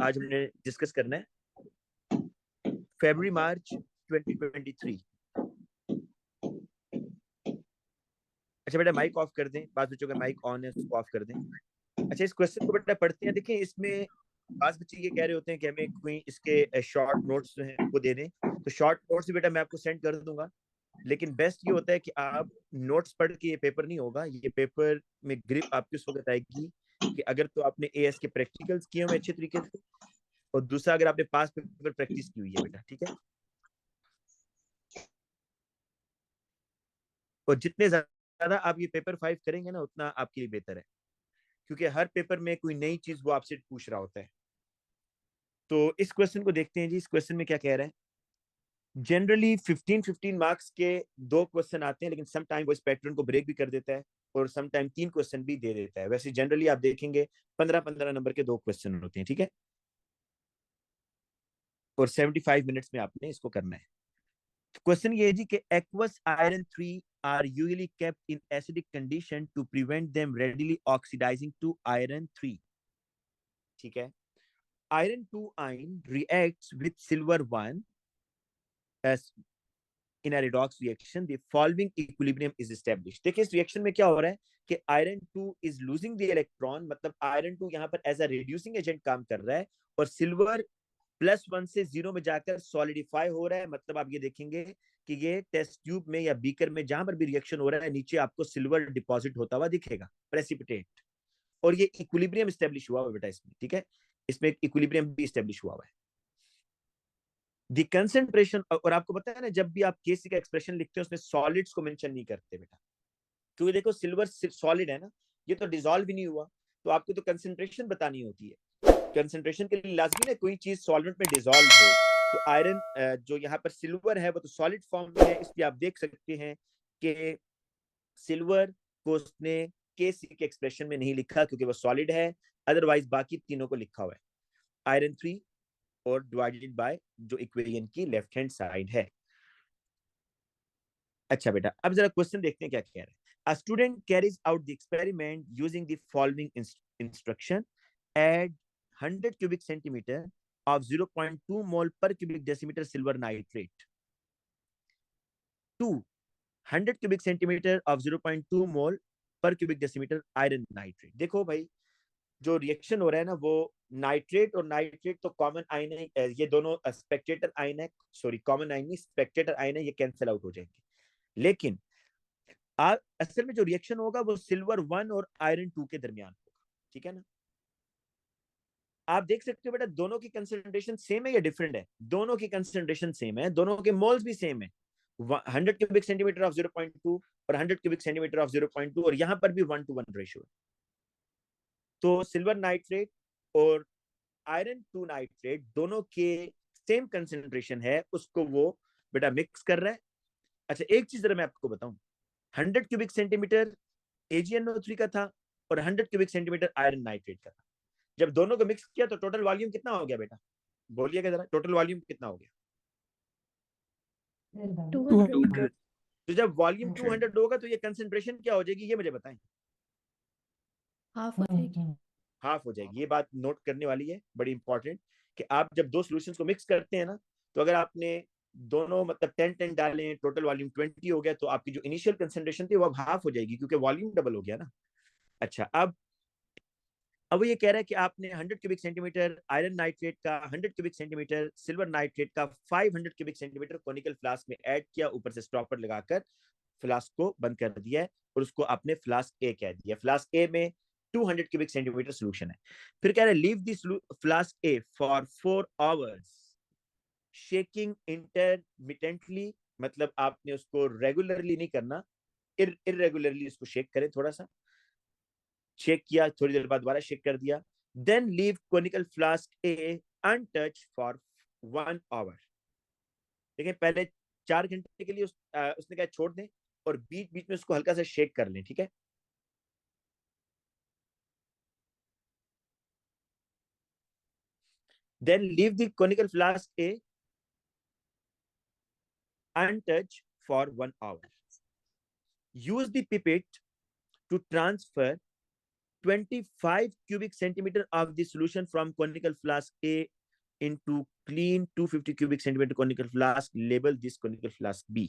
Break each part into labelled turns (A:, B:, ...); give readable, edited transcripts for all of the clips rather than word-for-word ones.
A: आज हमने डिस्कस करना है फरवरी मार्च 2023। अच्छा बेटा माइक ऑफ कर दें, पांच बच्चों का माइक ऑन है उसको ऑफ कर दें। अच्छा इस क्वेश्चन को बेटा पढ़ते हैं। देखिए इसमें पांच बच्चे ये कह रहे होते हैं कि हमें कोई इसके शॉर्ट नोट्स जो हैं वो दे दें, तो शॉर्ट नोट्स भी बेटा मैं आपको सेंड कर दूंगा। लेकिन बेस्ट ये होता है कि आप नोट्स पढ़ के, ये पेपर नहीं होगा, ये पेपर में ग्रिप आपकी उस वक्त आएगी कि अगर तो आपने एएस के प्रैक्टिकल्स किए हुए अच्छे तरीके से, और दूसरा अगर आपने पास पेपर प्रैक्टिस की हुई है बेटा, ठीक है। और जितने ज्यादा आप ये पेपर 5 करेंगे ना उतना आपके लिए बेहतर है, क्योंकि हर पेपर में कोई नई चीज वो आपसे पूछ रहा होता है। तो इस क्वेश्चन को देखते हैं जी। इस क्वेश्चन में क्या कह रहा है, जनरली 15-15 मार्क्स के दो क्वेश्चन आते हैं, लेकिन सम टाइम वो इस पैटर्न को ब्रेक भी कर देता है और सम टाइम 3 क्वेश्चन भी दे देता है। वैसे जनरली आप देखेंगे 15-15 नंबर के दो क्वेश्चन होते हैं, ठीक है। और 75 मिनट्स में आपने इसको करना है। क्वेश्चन ये है जी कि aqueous iron 3 are usually kept in acidic condition to prevent them readily oxidizing to iron 3, ठीक है। iron 2 ion reacts with silver 1 as in a redox reaction, the following equilibrium is established। देखिए इस reaction में क्या हो रहा है कि iron 2 is losing the electron, मतलब आयरन 2 यहाँ पर एज अ रिड्यूसिंग एजेंट काम कर रहा है, और सिल्वर +1 से 0 में जाकर सॉलिडिफाई हो रहा है। मतलब आप ये देखेंगे कि ये टेस्ट ट्यूब में या बीकर में जहां पर भी रिएक्शन हो रहा है, नीचे आपको सिल्वर डिपॉजिट होता हुआ दिखेगा, प्रेसिपिटेट। और ये इक्विलिब्रियम स्टेब्लिश हुआ हुआ बेटा इसमें, ठीक है। इसमें एक इक्विलिब्रियम भी स्टेब्लिश हुआ हुआ है। द कंसेंट्रेशन, और आपको पता है ना जब भी आप केसी का एक्सप्रेशन लिखते हैं उसमें सॉलिड्स को मेंशन नहीं करते बेटा, क्योंकि देखो सिल्वर सॉलिड है ना, ये तो डिसॉल्व भी नहीं हुआ, तो आपको तो कंसेंट्रेशन बतानी होती है। कंसेंट्रेशन के लिए लाजमी है कोई चीज सॉल्वेंट में डिसॉल्व हो। तो आयरन जो यहाँ पर सिल्वर है वो तो सॉलिड फॉर्म में है, इसलिए आप देख सकते हैं कि सिल्वर को उसने केसी के एक्सप्रेशन में नहीं लिखा क्योंकि वो सॉलिड है, अदरवाइज बाकी तीनों को लिखा हुआ है आयरन 3 और डिवाइडेड बाय जो इक्वेशन की लेफ्ट हैंड साइड है। अच्छा बेटा अब जरा क्वेश्चन देखते हैं क्या कह रहा है। A student carries out the experiment using the following instruction: add 100 cubic centimeter of 0.2 mole per cubic decimeter silver nitrate to 100 cubic centimeter of 0.2 mole per cubic decimeter iron nitrate। देखो भाई जो reaction हो रहा है ना वो nitrate और nitrate तो कॉमन आयन है, ये दोनों स्पेक्टेटर आयन है, सॉरी कॉमन आयन नहीं स्पेक्टेटर आयन है, ये कैंसिल आउट हो जाएंगे। लेकिन असल में जो रिएक्शन होगा वो सिल्वर 1 और आयरन 2 के दरमियान होगा, ठीक है ना। आप देख सकते हो बेटा दोनों की कंसंट्रेशन सेम है या डिफरेंट है? दोनों की कंसंट्रेशन सेम है, दोनों के मोल्स भी सेम है। 100 क्यूबिक सेंटीमीटर ऑफ 0.2 और 100 क्यूबिक सेंटीमीटर ऑफ 0.2, और यहां पर भी 1:1 रेशियो है। तो सिल्वर नाइट्रेट और आयरन 2 नाइट्रेट दोनों के सेम कंसंट्रेशन है, उसको वो बेटा मिक्स कर रहा है। अच्छा एक चीज जरा मैं आपको बताऊं, 100 क्यूबिक सेंटीमीटर AgNO3 का था और 100 क्यूबिक सेंटीमीटर आयरन नाइट्रेट का था। जब दोनों को मिक्स किया तो टोटल वॉल्यूम कितना हो गया बेटा? बोलिएगा जरा, टोटल वॉल्यूम कितना हो गया?
B: 200।
A: तो जब वॉल्यूम 200 होगा तो ये कंसंट्रेशन क्या हो जाएगी, ये मुझे बताएं।
B: हाफ हो जाएगी।
A: हाफ हो जाएगी। ये बात नोट करने वाली है, बड़ी इंपॉर्टेंट, कि आप जब दो सॉल्यूशंस को मिक्स करते हैं ना, तो अगर आपने दोनों मतलब 10-10 डालें, टोटल वॉल्यूम 20 हो गया, तो आपकी जो इनिशियल कंसंट्रेशन थी वो अब हाफ हो जाएगी क्योंकि वॉल्यूम डबल हो गया ना। अच्छा अब वो ये कह रहा है कि आपने 100 क्यूबिक सेंटीमीटर आयरन नाइट्रेट का 100 क्यूबिक सेंटीमीटर सिल्वर नाइट्रेट का 500 क्यूबिक सेंटीमीटर कोनिकल फ्लास्क में ऐड किया, ऊपर से स्टॉपर लगाकर फ्लास्क को बंद कर दिया है, और उसको आपने फ्लास्क ए कह दिया। फ्लास्क ए में 200 क्यूबिक सेंटीमीटर सोल्यूशन है। फिर कह रहा है leave this flask A for 4 hours shaking intermittently, मतलब आपने उसको रेगुलरली नहीं करना, इरेगुलरली उसको शेक करें, थोड़ा सा शेक किया, थोड़ी देर बाद दोबारा शेक कर दिया। Then leave conical flask A untouch for 1 hour. देखिए पहले 4 घंटे के लिए उसने कहा छोड़ दें, और बीच बीच में उसको हल्का सा शेक कर लें, ठीक है। Then leave the conical flask A untouched for 1 hour. Use the pipette to transfer 25 cubic centimeter of the solution from conical flask A into clean 250 cubic centimeter conical flask. Label this conical flask B.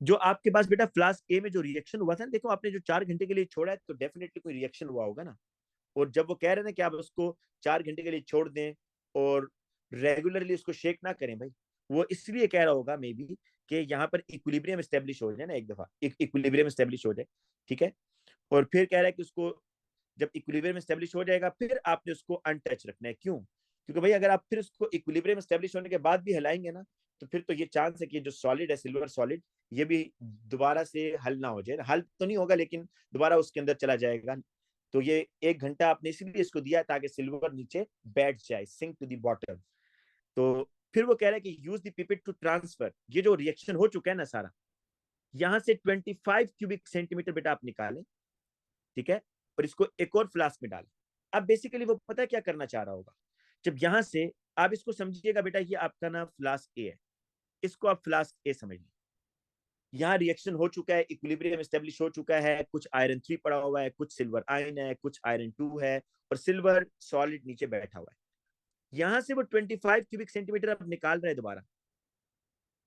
A: जो आपके पास बेटा flask ए में जो reaction हुआ था ना, देखो आपने जो 4 घंटे के लिए छोड़ा है तो डेफिनेटली कोई रिएक्शन हुआ होगा ना। और जब वो कह रहे हैं कि आप उसको 4 घंटे के लिए छोड़ दें और रेगुलरली उसको शेक ना करें भाई, वो इसलिए कह रहा होगा मे बी कि यहाँ पर इक्विलिब्रियम स्टेब्लिश हो जाए ना, एक दफा इक्विलिब्रियम स्टेब्लिश हो जाए, ठीक है। और फिर कह रहा है कि उसको जब इक्विलिब्रियम स्टेब्लिश हो जाएगा फिर आपने उसको अनटच रखना है। क्यों? क्योंकि भाई अगर आप फिर उसको इक्विलिब्रियम स्टेब्लिश होने के बाद भी हिलाएंगे ना, तो फिर तो ये चांस है कि जो सॉलिड है, सिल्वर सॉलिड, ये भी दोबारा से हल ना हो जाए। हल तो नहीं होगा लेकिन दोबारा उसके अंदर चला जाएगा। तो ये 1 घंटा आपने इसलिए इसको दिया ताकि सिल्वर नीचे बैठ जाए, सिंक टू द बॉटम। तो फिर वो कह रहा है कि use the pipette to transfer. ये जो रिएक्शन हो चुका है ना सारा, यहां से 25 क्यूबिक सेंटीमीटर बेटा आप निकालें, ठीक है, और इसको एक और फ्लास्क में डालें। अब बेसिकली वो पता है क्या करना चाह रहा होगा। जब यहां से आप इसको समझिएगा बेटा, ये आपका ना फ्लास्क ए है, इसको आप फ्लास्क ए समझ लीजिए। यहाँ रिएक्शन हो चुका है, इक्विलिब्रियम एस्टेब्लिश हो चुका है, कुछ आयरन 3 पड़ा हुआ है, कुछ सिल्वर आयन है, कुछ आयरन 2 है, और सिल्वर सॉलिड नीचे बैठा हुआ है। यहां से वो 25 क्यूबिक सेंटीमीटर अब निकाल रहा है दोबारा।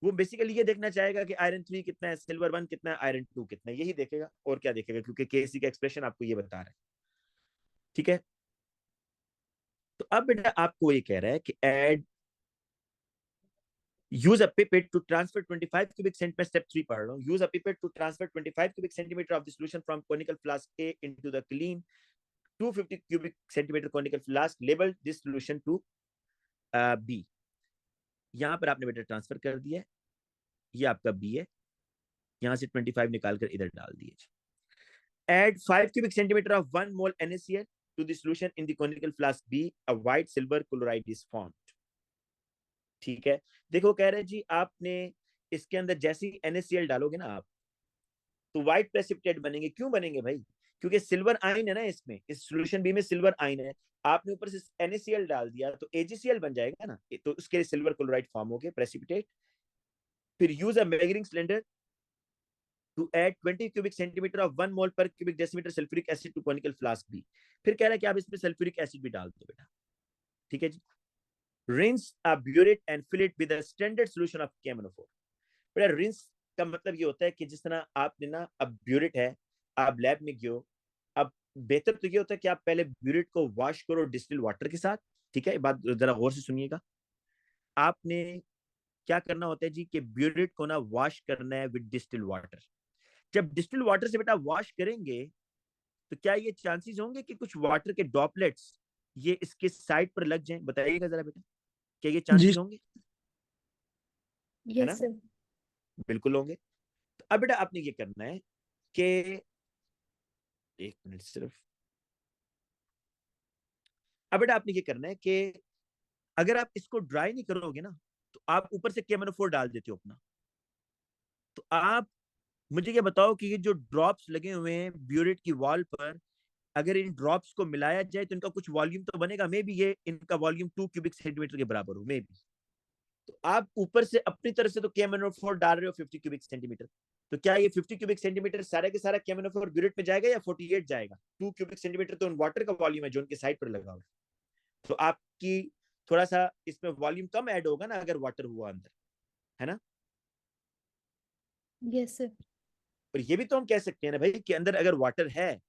A: वो बेसिकली ये देखना चाहेगा कि आयरन 3 कितना है, सिल्वर 1 कितना है, आयरन 2 कितना है, यही देखेगा और क्या देखेगा, क्योंकि केसी का एक्सप्रेशन आपको ये बता रहा है, ठीक है। तो अब बेटा आपको ये कह रहा है कि add use a pipette to transfer 25 cubic centimeter, step 3 पढ़ रहा हूँ, use a pipette to transfer 25 cubic centimeter of the solution from conical flask A into the clean 250 cubic centimeter conical flask. Label this solution to B. यहाँ पर आपने बेटा transfer कर दिया है, ये आपका B है, यहाँ से 25 निकाल कर इधर डाल दिए। Add 5 cubic centimeter of 1 mole NaCl to the solution in the conical flask B. A white silver chloride is formed. ठीक है, देखो कह रहे हैं जी आपने इसके अंदर जैसे ही NaCl डालोगे ना आप, तो व्हाइट प्रेसिपिटेट बनेंगे। क्यों बनेंगे भाई? क्योंकि सिल्वर आयन है ना इसमें, इस सॉल्यूशन बी में सिल्वर आयन है। आपने ऊपर से NaCl डाल दिया तो AgCl बन जाएगा ना, तो उसके सिल्वर क्लोराइड फॉर्म हो गए, प्रेसिपिटेट। फिर use a measuring cylinder to add 20 cubic centimeter of 1 mole per cubic decimeter sulphuric acid to conical flask B. फिर कह रहा है कि आप इसमें सल्फ्यूरिक एसिड भी डाल दो बेटा, ठीक है जी। rinse a burette and fill it with a standard solution of KMnO4. बेटा रिंस का मतलब ये होता है कि जिस तरह आपने ना, अब ब्यूरेट है, आप लैब में गए, अब बेहतर तो ये होता है कि आप पहले ब्यूरेट को वॉश करो डिस्टिल वाटर के साथ, ठीक है। बात जरा गौर से सुनिएगा। आपने क्या करना होता है जी कि ब्यूरेट को ना वॉश करना है विद डिस्टिल वाटर। जब डिस्टिल वाटर से बेटा वॉश करेंगे तो क्या ये चांसेस होंगे कि कुछ वाटर के ड्रॉपलेट्स ये इसके साइड पर लग जाएं? बताइएगा जरा बेटा, क्या ये चांसेस होंगे? है ना,
B: यस सर।
A: बिल्कुल होंगे। तो अब बेटा आपने ये करना है कि 1 मिनट सिर्फ, अब बेटा आपने ये करना है कि अगर आप इसको ड्राई नहीं करोगे ना, तो आप ऊपर से KMnO4 डाल देते हो अपना, तो आप मुझे ये बताओ कि ये जो ड्रॉप्स लगे हुए हैं ब्यूरेट की वॉल पर, अगर इन ड्रॉप्स को मिलाया जाए तो इनका कुछ वॉल्यूम तो बनेगा, मे बी ये इनका वॉल्यूम 2 क्यूबिक सेंटीमीटर के बराबर हो, मे बी। तो आप ऊपर से अपनी तरफ से तो KMnO4 डाल रहे हो 50 क्यूबिक सेंटीमीटर, तो क्या ये 50 क्यूबिक सेंटीमीटर सारा के सारा KMnO4 ब्यूरेट में जाएगा या 48 जाएगा? 2 क्यूबिक सेंटीमीटर तो वाटर का वॉल्यूम है जो उनके साइड पर लगा हुआ है, तो आपकी थोड़ा सा इसमें वॉल्यूम कम ऐड होगा ना अगर वाटर हुआ अंदर, है ना।
B: Yes sir.
A: और ये भी तो हम कह सकते हैं ना भाई कि अंदर अगर वाटर है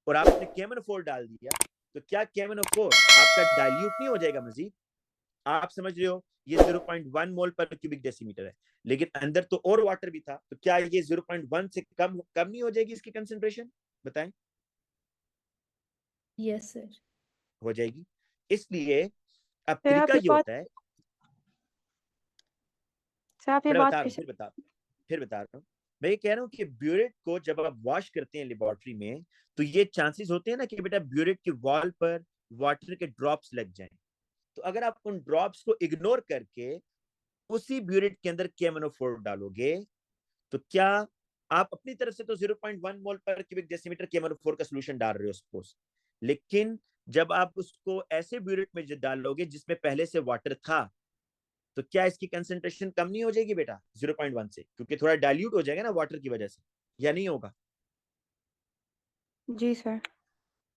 A: और आपने KMnO4 डाल दिया, तो क्या KMnO4 आपका डाइल्यूट नहीं हो जाएगा मजीद? आप समझ रहे हो, ये 0.1 मोल पर क्यूबिक डेसीमीटर है, लेकिन अंदर तो और वाटर भी था, तो क्या ये 0.1 से कम कम नहीं हो जाएगी इसकी कंसेंट्रेशन? बताएं।
B: Yes sir.
A: हो जाएगी। इसलिए अब
C: सर आप
A: तरीका
C: ये
A: ये
C: बात
A: होता है,
C: सर आप ये
A: मैं
C: बात
A: बता रहा हूँ,
C: कैसे
A: फिर बता रहा हूँ। मैं ये कह रहा हूँ कि ब्यूरेट को जब आप वॉश करते हैं लेबोरेटरी में, तो ये चांसेस होते हैं ना कि बेटा ब्यूरेट की वॉल पर वाटर के ड्रॉप्स लग जाएं। तो अगर आप उन ड्रॉप्स को इग्नोर करके उसी ब्यूरेट के अंदर KMnO4 डालोगे, तो क्या आप अपनी तरफ से तो 0.1 मोल पर क्यूबिक डेसीमीटर KMnO4 का सोल्यूशन डाल रहे हो सपोज, लेकिन जब आप उसको ऐसे ब्यूरेट में डालोगे जिसमें पहले से वाटर था, तो क्या इसकी कंसेंट्रेशन कम नहीं हो जाएगी बेटा 0.1 से, क्योंकि थोड़ा डाइल्यूट हो जाएगा ना वाटर की वजह से, या नहीं होगा?
C: जी सर।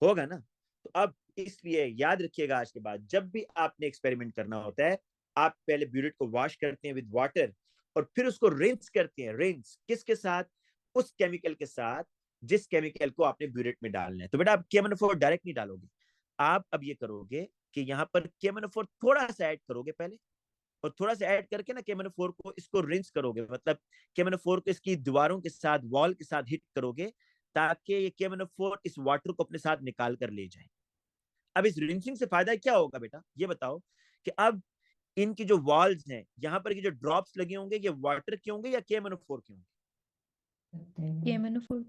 A: होगा ना। तो अब इसलिए याद रखिएगा, आज के बाद जब भी आपने एक्सपेरिमेंट करना होता है, आप पहले ब्यूरेट को वॉश करते हैं विद वाटर, और फिर उसको रिंस करते हैं। रिंस किसके साथ? उस केमिकल के साथ जिस केमिकल को आपने ब्यूरेट में डालना है। तो बेटा आप KMnO4 डायरेक्ट नहीं डालोगे, आप अब ये करोगे कि यहाँ पर KMnO4 थोड़ा सा ऐड करोगे पहले, और थोड़ा सा ऐड करके ना KMnO4 को इसको रिंस करोगे, मतलब KMnO4 को इसकी दीवारों के साथ, वॉल के साथ हिट करोगे, ताकि ये KMnO4 इस वाटर को अपने साथ निकाल कर ले जाए। अब इस रिंसिंग से फायदा क्या होगा बेटा, ये बताओ कि अब इनकी जो वॉल्स हैं, यहाँ पर की जो ड्रॉप्स लगे होंगे, ये वाटर के होंगे या KMnO4 के होंगे?
B: KMnO4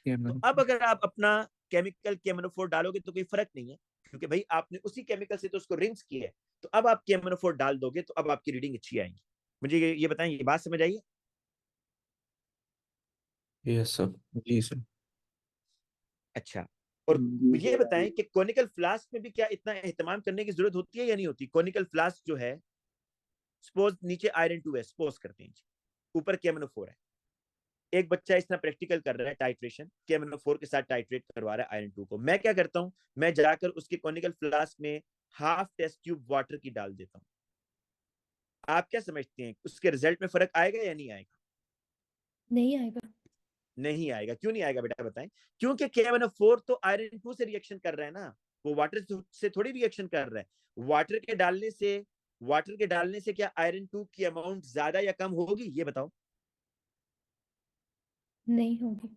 A: तो अब अगर आप अपना केमिकल KMnO4 डालोगे तो कोई फर्क नहीं है, क्योंकि भाई आपने उसी केमिकल से तो उसको रिंस किया है। तो अब आप KMnO4 डाल दोगे तो अब आपकी रीडिंग अच्छी आएगी। मुझे ये बताएं, ये बात समझ आई है?
C: यस सर, जी सर।
A: अच्छा, और ये बताएं कि कोनिकल फ्लास्क में भी क्या इतना एहतमाम करने की जरूरत होती है या नहीं होती? कोनिकल फ्लास्क जो है, सपोज नीचे आयरन 2 है, सपोज करते हैं, ऊपर KMnO4 है। एक बच्चा इस तरह प्रैक्टिकल कर रहा है, टाइट्रेशन KMnO4 के साथ टाइट्रेट करवा रहा है आयरन 2 को। मैं क्या करता हूं, मैं जाकर उसके कोनिकल फ्लास्क में हाफ टेस्ट ट्यूब वाटर की डाल देता हूं। आप क्या समझते हैं, उसके रिजल्ट में फर्क आएगा या नहीं आएगा?
B: नहीं आएगा।
A: नहीं आएगा। क्यों नहीं आएगा बेटा बताएं? क्योंकि KMnO4 तो आयरन 2 से रिएक्शन कर रहा है ना, वो वाटर से थोड़ी रिएक्शन कर रहा है। वाटर के डालने से क्या आयरन 2 की अमाउंट ज्यादा या कम होगी, ये बताओ?
B: नहीं होगी।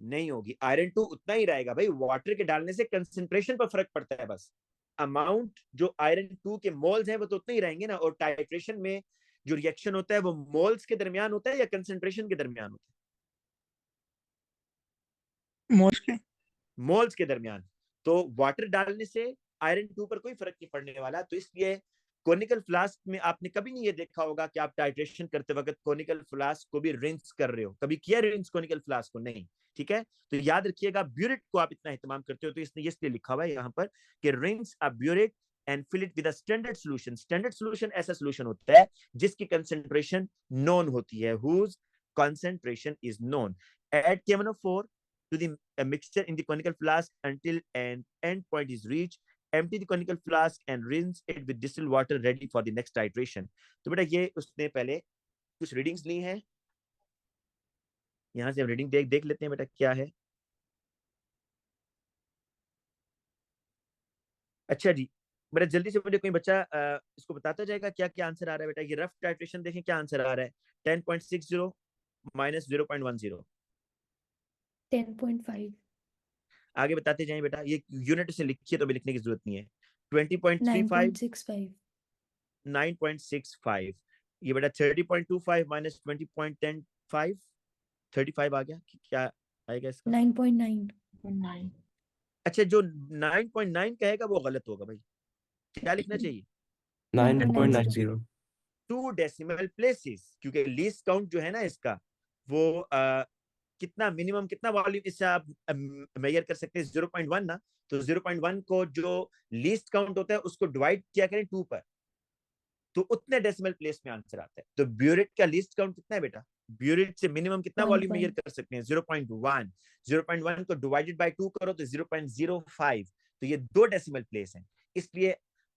A: नहीं होगी। आयरन 2 उतना ही रहेगा भाई, वाटर के डालने से कंसंट्रेशन पर फर्क पड़ता है बस। अमाउंट जो आयरन 2 के मोल्स हैं वो तो उतने ही रहेंगे ना। और टाइट्रेशन में जो रिएक्शन होता है वो मोल्स के दरमियान होता है या कंसंट्रेशन के दरमियान होता
D: मोल्स के
A: है? मोल्स के दरमियान। तो वाटर डालने से आयरन 2 पर कोई फर्क नहीं पड़ने वाला। तो इसलिए कोनिकल फ्लास्क में आपने कभी नहीं ये देखा होगा कि आप टाइट्रेशन करते वक्त कोनिकल फ्लास्क को भी रिंस कर रहे हो। कभी किया रिंस कोनिकल फ्लास्क को? नहीं। ठीक है, तो याद रखिएगा, ब्यूरेट को आप इतना इस्तेमाल करते हो तो इसने इसलिए लिखा हुआ है यहाँ पर कि rinse a burette and fill it with a standard solution. Standard solution ऐसा सॉल्यूशन होता है जिसकी कंसंट्रेशन नोन होती है, whose concentration is known. Add KMnO4 to the mixture in the conical flask until an end point is reached. Empty the conical flask and rinse it with distilled water ready for the next titration. तो बेटा ये उसने पहले कुछ readings ली हैं, यहां से हम रीडिंग देख लेते हैं बेटा क्या है। अच्छा जी, बेटा जल्दी से मुझे कोई बच्चा इसको बताता जाएगा क्या क्या आंसर आ रहा है बेटा। ये रफ टाइट्रेशन देखें क्या आंसर आ रहा है। 10.60 माइनस 0.10।
B: 10.5।
A: आगे बताते जाएं बेटा, ये यूनिट से लिखिए तो भी लिखने की जरूरत नहीं है। 20.35
B: 9.65।
A: 9.65। ये बेटा 30.25 माइनस 20.105 35 आ गया कि क्या आएगा इसका?
B: 9.9।
A: अच्छा, जो 9.9 कहेगा वो गलत होगा भाई। क्या लिखना चाहिए?
C: 9.90।
A: 2 डेसिमल प्लेसेस, क्योंकि लीस्ट काउंट जो है ना इसका, वो कितना मिनिमम कितना वॉल्यूम इससे आप मेजर कर सकते हैं? 0.1 ना। तो 0.1 को जो लीस्ट काउंट होता है उसको डिवाइड किया करें 2 पर, तो उतने डेसिमल प्लेस में आंसर आता है। तो ब्यूरेट का लीस्ट काउंट कितना है बेटा? ब्यूरेट से मिनिमम कितना वॉल्यूम मेजर कर सकते हैं? 0.1। 0.1 को डिवाइडेड बाय 2 करो तो 0.05। तो ये 2 डेसिमल प्लेस हैं। इसलिए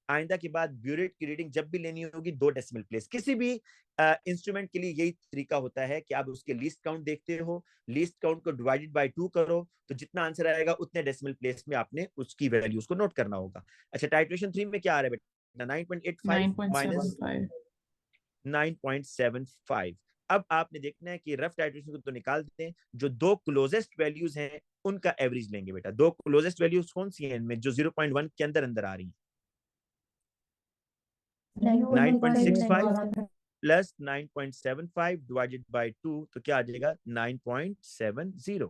A: आइंदा के बाद ब्यूरेट की रीडिंग जब भी लेनी होगी 2 डेसिमल प्लेस। किसी भी इंस्ट्रूमेंट के लिए यही तरीका होता है कि आप उसके लीस्ट काउंट देखते हो, लीस्ट काउंट को डिवाइडेड बाय 2 करो, तो जितना आंसर आएगा उतने डेसिमल प्लेस में आपने उसकी वैल्यूज को नोट करना होगा। अच्छा, टाइट्रेशन 3 में क्या आ रहा है बेटा? 9.85 माइनस 9.75। अब आपने देखना है कि रफ टाइट्रेशन को तो निकाल देते हैं, जो 2 क्लोजेस्ट वैल्यूज हैं उनका एवरेज लेंगे बेटा। 2 क्लोजेस्ट वैल्यूज कौन सी हैं इनमें जो 0.1 के अंदर अंदर आ रही हैं? 9.65 प्लस 9.75 डिवाइडेड बाय 2, तो क्या आ जाएगा? 9.70।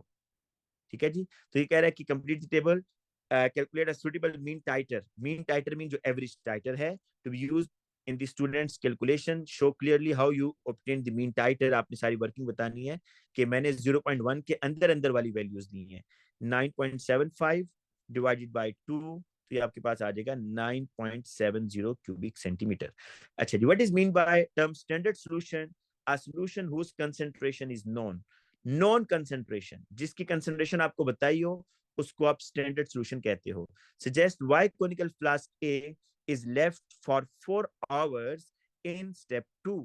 A: ठीक है जी। तो ये कह रहा है कि complete the table, calculate a suitable mean titre. Mean titre mean जो एवरेज टाइटर है, to be used in the students calculation. Show clearly how you obtain the mean titre. आपने सारी वर्किंग बतानी है कि मैंने 0.1 के अंदर अंदर वाली वैल्यूज दी हैं। 9.75 डिवाइडेड बाय 2, तो ये आपके पास आ जाएगा 9.70 क्यूबिक सेंटीमीटर। अच्छा जी, what is mean by term standard solution? A solution whose concentration is known. Known concentration, जिसकी कंसंट्रेशन आपको बताई हो उसको आप स्टैंडर्ड सॉल्यूशन कहते हो। Suggest why conical flask A is left for 4 hours in step 2।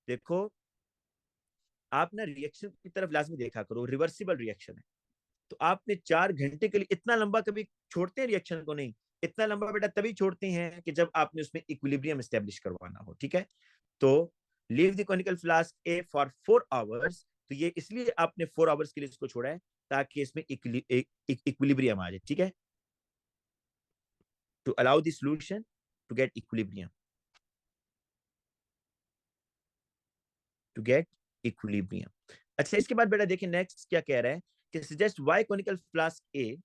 A: देखो आप ना रिएक्शन की तरफ लाजमी देखा करो, रिवर्सिबल रिएक्शन है, तो आपने 4 घंटे के लिए इतना लंबा कभी छोड़ते हैं रिएक्शन को? नहीं, इतना लंबा बेटा तभी छोड़ते हैं कि जब आपने उसमें इक्विलिब्रियम एस्टेब्लिश करवाना हो, ठीक है। तो leave the conical flask A for 4 hours, तो ये इसलिए आपने 4 आवर्स के लिए इसको छोड़ा है ताकि इसमें इक्विलिब्रियम आ जाए, ठीक है, to allow the solution to get equilibrium, to get equilibrium. अच्छा, इसके बाद बेटा देखिए नेक्स्ट क्या कह रहा है कि suggest why conical flask A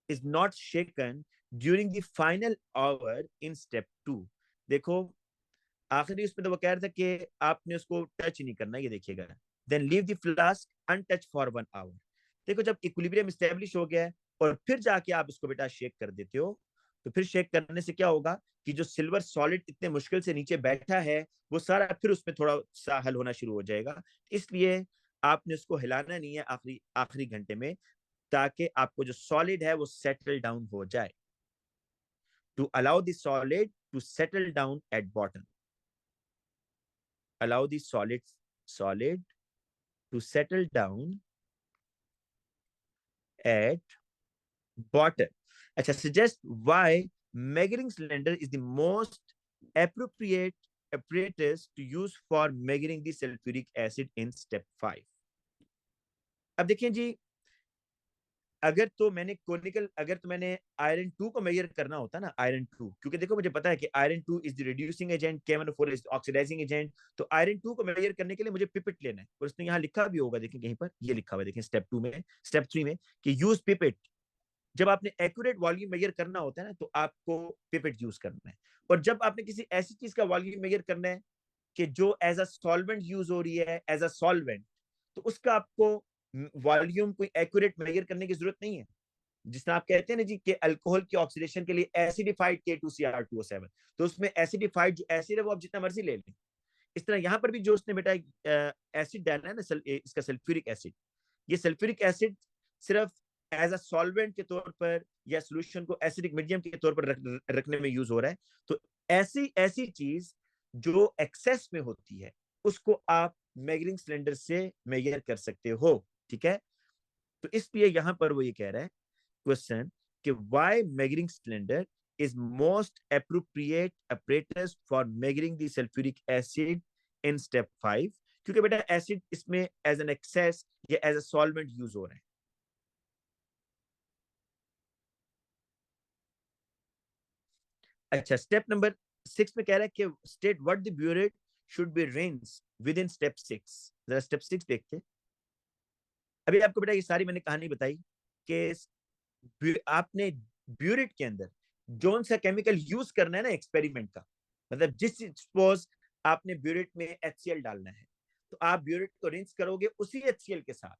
A: is not shaken during the final hour in step 2। देखो आखिरी उसमें तो वो कह रहा था कि आपने उसको टच नहीं करना, ये देखिएगा, then leave the flask untouch for 1 hour. देखो जब इक्विलिब्रियम एस्टेब्लिश हो गया है और फिर जाके आप इसको बेटा शेक कर देते हो, तो फिर शेक करने से क्या होगा कि जो सिल्वर सॉलिड इतने मुश्किल से नीचे बैठा है वो सारा फिर उसमें थोड़ा सा हल होना शुरू हो जाएगा। इसलिए आपने उसको हिलाना नहीं है आखिरी आखिरी घंटे में, ताकि आपको जो सॉलिड है वो सेटल डाउन हो जाए, to allow the solid to settle down at bottom, allow the solid to settle down at bottom. अच्छा, suggest why measuring cylinder is the most appropriate apparatus to use for measuring the sulfuric acid in step 5। अब देखिए जी, अगर तो मैंने iron 2 को major करना होता ना, आयरन 2, क्योंकि देखो मुझे पता है कि iron 2 is the reducing agent, KMnO4 is oxidising agent, तो आयरन 2 को मेजर करने के लिए मुझे पिपेट लेना है, और उसने यहाँ लिखा भी होगा, देखिए कहीं पर ये लिखा हुआ है, देखिए स्टेप 3 में कि यूज पिपेट। जब आपने एक्यूरेट वॉल्यूम मेजर करना होता है ना, तो आपको पिपेट यूज करना है। और जब आपने किसी ऐसी चीज का वॉल्यूम मेजर करना है कि जो एज अ सॉल्वेंट यूज हो रही है, एज अ सॉल्वेंट, तो उसका आपको वॉल्यूम कोई एक्यूरेट मेजर करने की जरूरत नहीं है। जिसमें आप कहते हैं ना जी कि अल्कोहल की ऑक्सीडेशन के लिए एसिडिफाइड K2Cr2O7, तो उसमें एसिडिफाइड जो एसिड है वो आप जितना मर्जी ले लें। इस तरह यहाँ पर भी जो उसने बेटा एसिड डालना है ना, इसका सल्फ्यूरिक एसिड, ये सल्फ्यूरिक एसिड सिर्फ एज अ सॉल्वेंट के तौर पर या सोल्यूशन को एसिडिक मीडियम के तौर पर रखने में यूज हो रहा है। तो ऐसी ऐसी चीज जो एक्सेस में होती है उसको आप मेजरिंग सिलेंडर से मेजर कर सकते हो, ठीक है। तो इसलिए यहां पर वो ये कह रहा है क्वेश्चन कि why measuring cylinder is most appropriate apparatus for measuring the sulphuric acid in step 5, क्योंकि बेटा एसिड इसमें एज एन एक्सेस या एज अ सॉल्वेंट यूज हो रहा है। अच्छा, स्टेप नंबर 6 में कह रहा है कि state what the burette should be rinse with in step 6। जरा स्टेप 6 देखते हैं। अभी आपको बेटा ये सारी मैंने कहानी बताई कि आपने ब्यूरेट के अंदर जोन सा केमिकल यूज करना है ना एक्सपेरिमेंट का, मतलब जिस सपोज आपने ब्यूरेट में HCl डालना है, तो आप ब्यूरेट को रिंस करोगे उसी HCl के साथ।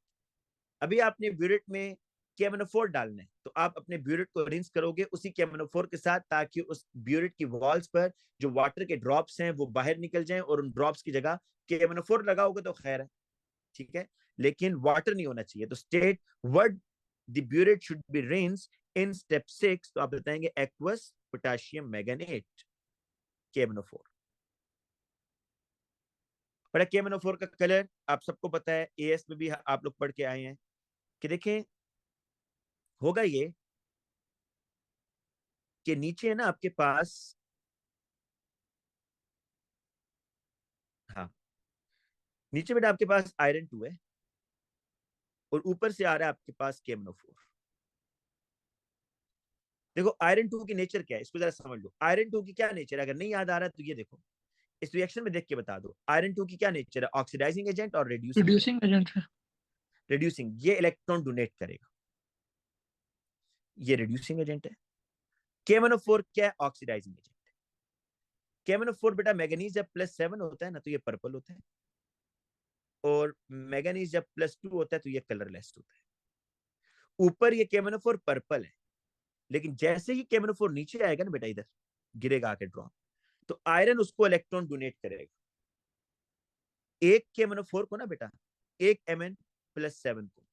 A: अभी आपने ब्यूरेट में KMnO4 डालना है, तो आप अपने ब्यूरेट को रिंस करोगे उसी KMnO4 के साथ, ताकि उस ब्यूरेट की वॉल्स पर जो वाटर के ड्रॉप्स हैं वो बाहर निकल जाएं और उन ड्रॉप्स की जगह KMnO4 लगाओगे तो खैर है, ठीक है, लेकिन वाटर नहीं होना चाहिए। तो state what the burette should be rinse in step 6, तो आप बताएंगे एक्वस पोटेशियम मैंगनेट, KMnO4। बड़ा KMnO4 का कलर आप सबको पता है, AS में भी आप लोग पढ़ के आए हैं कि देखें होगा ये कि नीचे है ना आपके पास, हाँ, नीचे बेटा आपके पास आयरन 2 है और ऊपर से आ रहा है आपके पास KMnO4। देखो आयरन 2 की नेचर क्या है, इसको जरा समझ लो। आयरन 2 की क्या नेचर है, अगर नहीं याद आ रहा है तो ये देखो, इस रिएक्शन में देख के बता दो। आयरन 2 की क्या नेचर है, ऑक्सीडाइजिंग एजेंट और रिड्यूसिंग एजेंट।
D: रिड्यूसिंग एजेंट है।
A: रिड्यूसिंग, ये इलेक्ट्रॉन डोनेट करेगा, ये रिड्यूसिंग एजेंट है। KMnO4 क्या है, ऑक्सीडाइजिंग एजेंट। KMnO4 बेटा मैग्नीज जब +7 होता है ना तो ये पर्पल होता है, और मैग्नीज जब +2 होता है तो ये कलरलेस होता है। ऊपर ये KMnO4 पर्पल है, लेकिन जैसे ही KMnO4 नीचे आएगा ना बेटा, इधर गिरेगा आके ड्रॉप, तो आयरन उसको इलेक्ट्रॉन डोनेट करेगा। एक KMnO4 को ना बेटा, एक Mn+7 को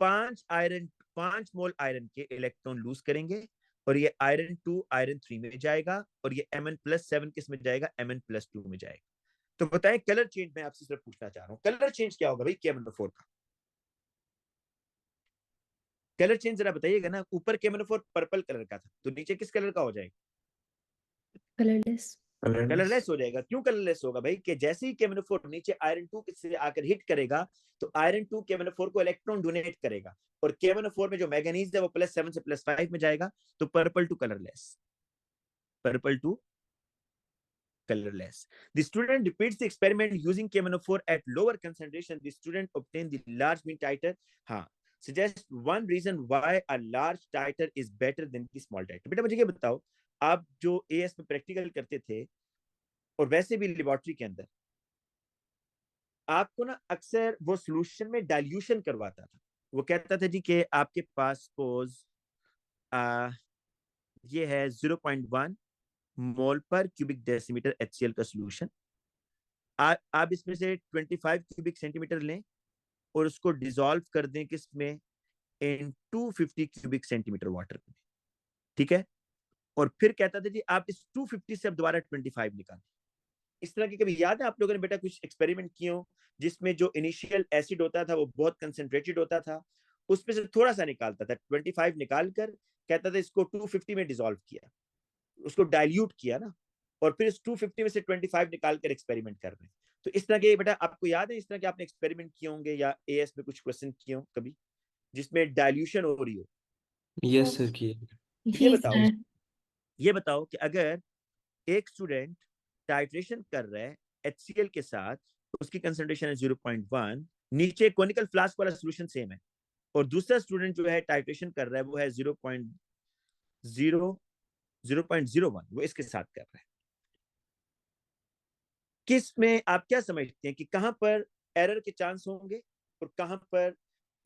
A: पांच मोल आयरन के इलेक्ट्रॉन लूज करेंगे और ये आयरन 2 आयरन 3 में जाएगा और ये Mn+7 किस में जाएगा, Mn+2 में जाएगा। तो बताएं कलर चेंज, मैं आपसे सिर्फ पूछना चाह रहा हूं कलर चेंज क्या होगा भाई KMnO4 का, कलर चेंज जरा बताइएगा ना। ऊपर KMnO4 पर्पल कलर का था तो नीचे किस कलर का हो जाएगा,
B: कलरलेस।
A: कलरलेस हो जाएगा। क्यों कलरलेस होगा भाई, कि जैसे ही KMnO4 नीचे आयरन 2 से आकर हिट करेगा तो आयरन 2 KMnO4 को इलेक्ट्रॉन डोनेट करेगा और KMnO4 में जो मैग्नीज है वो +7 से +5 में जाएगा, तो purple to colourless, purple to colorless. The student repeats the experiment using KMnO4 at lower concentration. The student obtained the large mean titer. हाँ, suggest one reason why a large titer is better than the small titer. बेटा मुझे ये बताओ, आप जो AS में practical करते थे और वैसे भी लेबोरेटरी के अंदर आपको ना अक्सर वो सॉल्यूशन में डाइल्यूशन करवाता था। वो कहता था जी कि आपके पास सपोज ये है 0.1 मोल पर क्यूबिक डेसीमीटर HCl का सॉल्यूशन। आप इसमें से 25 क्यूबिक सेंटीमीटर लें और उसको डिसॉल्व कर दें किसमें, इन 250 क्यूबिक सेंटीमीटर वाटर में, ठीक है। और फिर कहता था जी आप इस 250 से अब दोबारा 25 निकालें। इस तरह की कभी याद है आप लोगों ने बेटा कुछ एक्सपेरिमेंट किए हो जिसमें जो इनिशियल एसिड होता था वो बहुत कंसेंट्रेटेड होता था, उसमें से थोड़ा सा निकालता था, 25 निकाल कर कहता था इसको 250 में डिसॉल्व किया, उसको डाइल्यूट किया ना, और फिर इस 250 में से 25 निकाल कर एक्सपेरिमेंट कर रहे हैं। तो इस तरह के बेटा आपको याद है इस तरह के आपने एक्सपेरिमेंट किए होंगे या एएस में कुछ क्वेश्चन किए हो कभी जिसमें डाइल्यूशन हो रही हो।
C: यस सर की।
A: ये
B: जी
A: बताओ,
B: सर।
A: ये बताओ कि अगर एक स्टूडेंट टाइट्रेशन कर रहा है HCl के साथ, उसकी कंसंट्रेशन है 0.1, नीचे कोनिकल फ्लास्क वाला सॉल्यूशन सेम है, और दूसरा स्टूडेंट जो है टाइट्रेशन कर रहा है वो है 0.01, वो इसके साथ कर रहा है। किस में आप क्या समझते हैं कि कहां पर एरर के चांस होंगे और कहां पर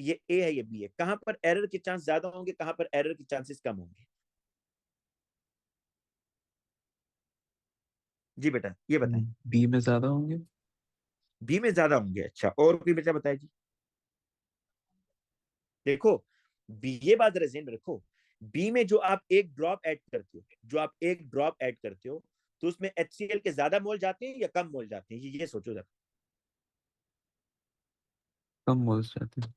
A: ये ए है ये बी है, कहां पर एरर के चांस ज्यादा होंगे, कहां पर एरर के चांसेस कम होंगे? जी बेटा ये बताएं।
C: बी में ज्यादा होंगे।
A: बी में ज्यादा होंगे, अच्छा। और कोई बेटा बताए जी। देखो बी, ये बात जरा ध्यान में रखो, बी में जो आप एक ड्रॉप ऐड करते हो, जो आप एक ड्रॉप ऐड करते हो तो उसमें HCl के ज्यादा मोल जाते हैं या कम मोल जाते हैं, ये सोचो जरा।
C: कम मोल्स जाते हैं।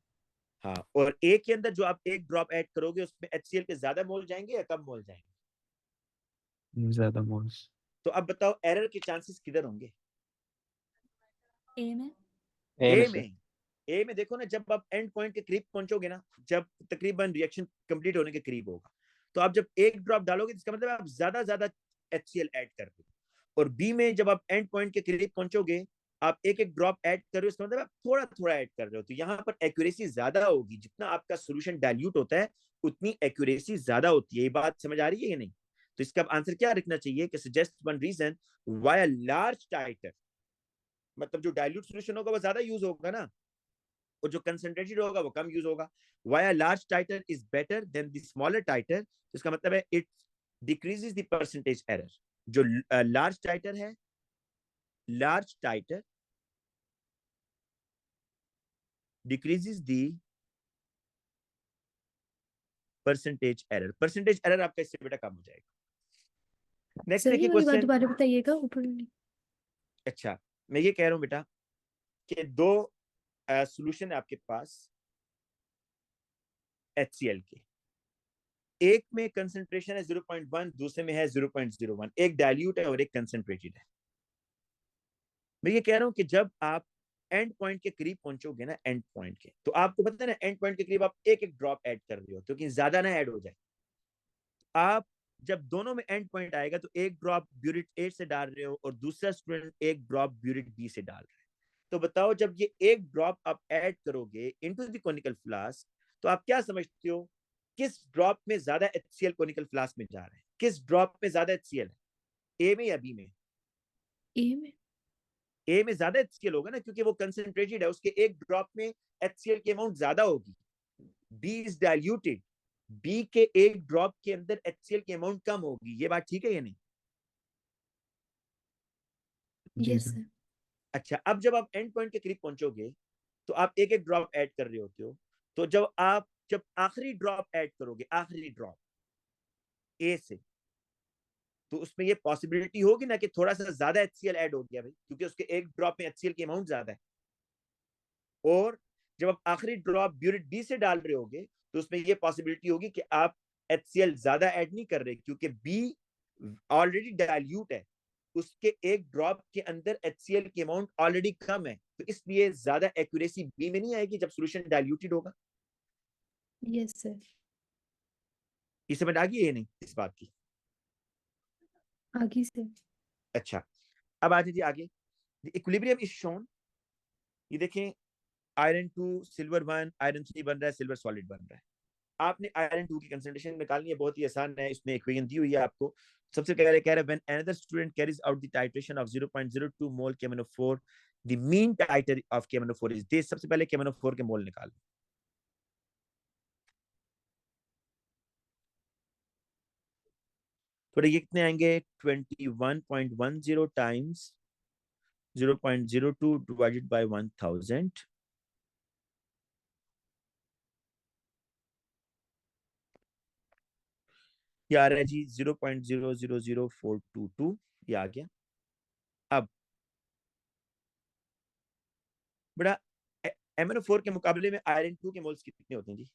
A: हाँ, और ए के अंदर जो आप एक ड्रॉप ऐड करोगे उसमें HCl के ज्यादा मोल जाएंगे या कम मोल जाएंगे?
C: ज्यादा मोल्स।
A: तो अब बताओ एरर के चांसेस किधर होंगे?
B: ए में।
C: ए में
A: ए
C: सर।
A: में। ए में देखो ना, जब आप एंड पॉइंट के करीब पहुंचोगे ना, जब तकरीबन रिएक्शन कंप्लीट होने के करीब होगा, तो आप जब एक ड्रॉप डालोगे इसका मतलब आप ज्यादा HCl ऐड कर रहे हो। और बी में जब आप एंड पॉइंट के करीब पहुंचोगे आप एक एक ड्रॉप ऐड कर रहे हो, इसका मतलब आप थोड़ा थोड़ा ऐड कर रहे हो, तो यहाँ पर एक्यूरेसी ज्यादा होगी। जितना आपका सोल्यूशन डाइल्यूट होता है उतनी एक्यूरेसी ज्यादा होती है। ये बात समझ आ रही है या नहीं? तो इसका आंसर क्या रखना चाहिए कि suggest one reason why a large titre, मतलब जो डाइल्यूट सोल्यूशन होगा वो ज्यादा यूज होगा ना, और जो कंसंट्रेटेड होगा वो कम यूज होगा। Why a large titre is better than the smaller titre, इसका मतलब है it decreases the percentage error. जो लार्ज टाइटर है, large titre decreases the percentage error आपका इससे बेटा कम हो जाएगा। नेक्स्ट
B: सर ये
A: देखिए
B: वाली बात
A: क्वेश्चन।
B: दोबारा बताइएगा ऊपर वाली।
A: अच्छा, मैं ये कह रहा हूं बेटा कि दो सॉल्यूशन है आपके पास HCl के, एक में कंसंट्रेशन है 0.1, दूसरे में है 0.01, एक डाइल्यूट है और एक कंसंट्रेटेड है। मैं ये कह रहा हूं कि जब आप एंड पॉइंट के करीब पहुंचोगे ना, एंड पॉइंट के, तो आपको पता है ना एंड पॉइंट के करीब आप एक एक ड्रॉप ऐड कर रहे हो क्योंकि ज्यादा ना ऐड हो जाए। आप जब दोनों में एंड पॉइंट आएगा तो एक ड्रॉप ब्यूरिट ए से डाल रहे हो और दूसरा स्टूडेंट एक ड्रॉप ब्यूरिट बी से डाल रहे हैं, तो बताओ जब ये एक ड्रॉप आप ऐड करोगे इनटू द कोनिकल फ्लास्क तो आप क्या समझते हो किस ड्रॉप में ज्यादा HCl कोनिकल फ्लास्क में जा रहा है, किस ड्रॉप में ज्यादा HCl है, ए में या बी में?
B: ए में।
A: ए में ज्यादा HCl होगा ना क्योंकि वो कंसंट्रेटेड है, उसके एक ड्रॉप में HCl की अमाउंट ज्यादा होगी। बी इज डाइल्यूटेड, बी के एक ड्रॉप के अंदर HCl की अमाउंट कम होगी। ये बात ठीक है या नहीं?
C: जी
B: यस
C: सर।
B: सर।
A: अच्छा, अब जब आप एंड पॉइंट के करीब पहुंचोगे तो आप एक एक ड्रॉप ऐड कर रहे होते हो, तो जब आखिरी ड्रॉप ऐड करोगे, आखिरी ड्रॉप ए से, तो उसमें ये पॉसिबिलिटी होगी ना कि थोड़ा सा ज्यादा HCl ऐड हो गया भाई, क्योंकि उसके एक ड्रॉप में HCl की अमाउंट ज्यादा है। और जब आप आखिरी ड्रॉप ब्यूरेट बी से डाल रहे होगे, तो उसमें ये पॉसिबिलिटी होगी कि आप HCl ज्यादा ऐड नहीं कर रहे, क्योंकि बी ऑलरेडी डाइल्यूट है, उसके एक ड्रॉप के अंदर HCl की अमाउंट ऑलरेडी कम है, तो इसलिए ज्यादा एक्यूरेसी बी में नहीं आएगी जब सोल्यूशन डाइल्यूटेड होगा।
B: Yes sir.
A: ये समझ आ गई है नहीं इस बात की?
B: आगे से।
A: अच्छा, अब आ जाइए आगे। इक्विलिब्रियम इज शोन, ये देखें, आयरन 2 सिल्वर 1, आयरन 3 बन रहा है, सिल्वर सॉलिड बन रहा है। आपने आयरन 2 की कंसंट्रेशन निकालनी है, बहुत ही आसान है, इसमें इक्वेशन दी हुई है आपको। सबसे पहले कह रहा है when another student carries out the titration of 0.02 mole KMnO4 the mean titre of KMnO4 is this. सबसे पहले KMnO4 के मोल निकाल। थोड़े ये कितने आएंगे, 21.10 टाइम्स 0.02 डिवाइडेड बाय 1000, ये आ रहा है जी 0.000422, ये आ गया। अब बड़ा MnO4 के मुकाबले में आयरन 2 के मोल्स कितने होते हैं जी?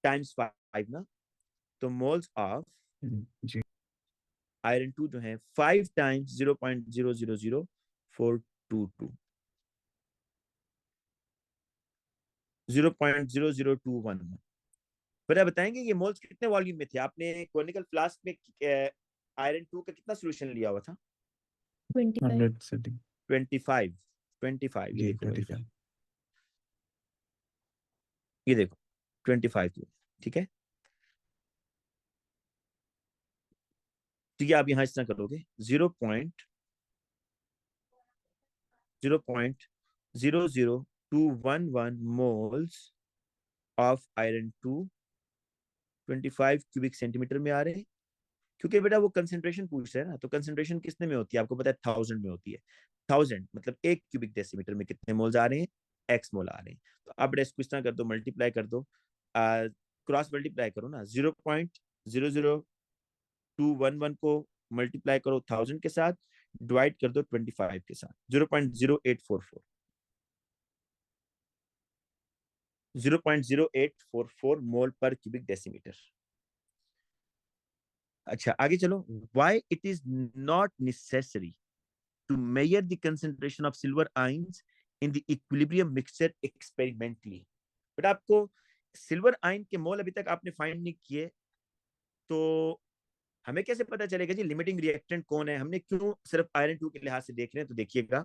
A: टाइम्स 5 ना, तो मोल्स ऑफ
C: जी
A: आयरन 2 जो है 5 टाइम्स 0.000422, 0.00211। बड़ा बताएंगे ये मोल्स कितने वॉल्यूम में थे? आपने कॉनिकल फ्लास्क में आयरन 2 का कितना सोल्यूशन लिया हुआ था?
B: 25।
C: 100 सेटिंग
A: 25। 25 ये
C: जी
A: देखो भाई,
C: 25
A: ये देखो 25, ठीक है। तो ये आप यहां इस तरह करोगे, 0.00211 moles of iron 2 25 cubic centimetre में आ रहे हैं। क्योंकि बेटा वो कंसेंट्रेशन पूछ रहे हैं ना, तो कंसेंट्रेशन कितने में होती है आपको पता है? 1000 में होती है। 1000 मतलब 1 क्यूबिक डेसीमीटर में कितने मोल्स आ रहे हैं? x मोल आ रहे हैं। तो अब बेटा इसको इस तरह कर दो, मल्टीप्लाई कर दो, क्रॉस मल्टीप्लाई करो ना, 0.00211 को मल्टीप्लाई करो 1000 के साथ, डिवाइड कर दो 25 के साथ, 0.0844, 0.0844 मोल पर क्यूबिक डेसीमीटर। अच्छा आगे चलो, why it is not necessary to measure the concentration of silver ions in the equilibrium mixture experimentally. But आपको सिल्वर आयन के मोल अभी तक आपने फाइंड नहीं किए, तो हमें कैसे पता चलेगा जी लिमिटिंग रिएक्टेंट कौन है? हमने क्यों सिर्फ आयरन 2 के लिहाज से देख रहे हैं? तो देखिएगा,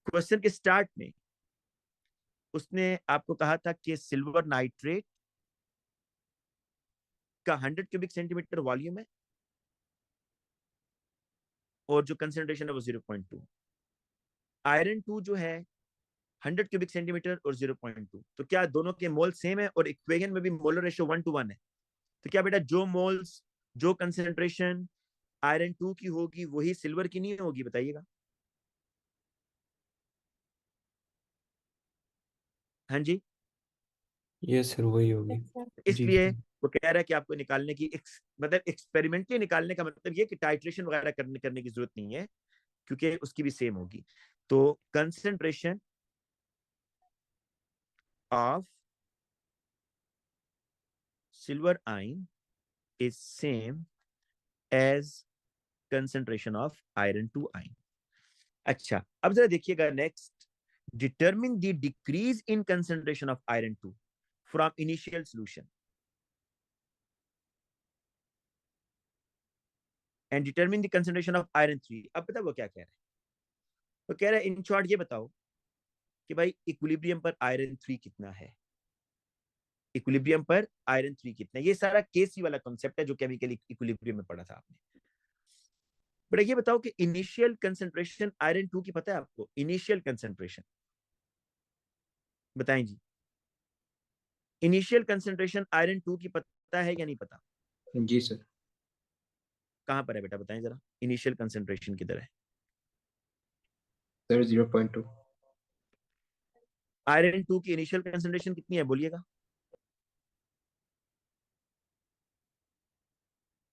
A: क्वेश्चन के स्टार्ट में उसने आपको कहा था कि सिल्वर नाइट्रेट का 100 क्यूबिक सेंटीमीटर वॉल्यूम है और जो कंसेंट्रेशन है वो 0.2। आयरन 2 जो है 100 क्यूबिक सेंटीमीटर और 0.2, तो क्या दोनों के मोल सेम है? और इक्वेशन में भी मोलर रेशियो 1:1 है। तो क्या बेटा जो मोल्स, जो कंसेंट्रेशन आयरन 2 की होगी वही सिल्वर की नहीं होगी? बताइएगा। हाँ जी।
C: ये सर वही होगी जी
A: इसलिए
C: सर
A: वो कह रहा है कि आपको निकालने की मतलब एक्सपेरिमेंटली निकालने का मतलब ये कि टाइट्रेशन वगैरह करने की जरूरत नहीं है, क्योंकि उसकी भी सेम होगी। तो concentration of silver ion is same as concentration of iron 2 ion. अच्छा अब जरा देखिएगा next, determine the decrease in concentration of iron 2 from initial solution and determine the concentration of iron 3। अब पता वो क्या कह रहा है? वो कह रहा है इन शॉर्ट ये बताओ कि भाई इक्विलिब्रियम पर आयरन 3 कितना है, इक्विलिब्रियम पर आयरन 3 कितना है। ये सारा केसी वाला कॉन्सेप्ट है जो केमिकल इक्विलिब्रियम में पढ़ा था आपने। बट ये बताओ कि इनिशियल कंसेंट्रेशन आयरन 2 की पता है आपको? इनिशियल कंसेंट्रेशन बताएं जी, इनिशियल कंसेंट्रेशन आयरन 2 की पता है या नहीं पता?
D: जी सर।
A: कहां पर है बेटा बताएं जरा, इनिशियल कंसेंट्रेशन किधर है?
D: सर 0.2।
A: आयरन 2 की इनिशियल कंसेंट्रेशन कितनी है बोलिएगा?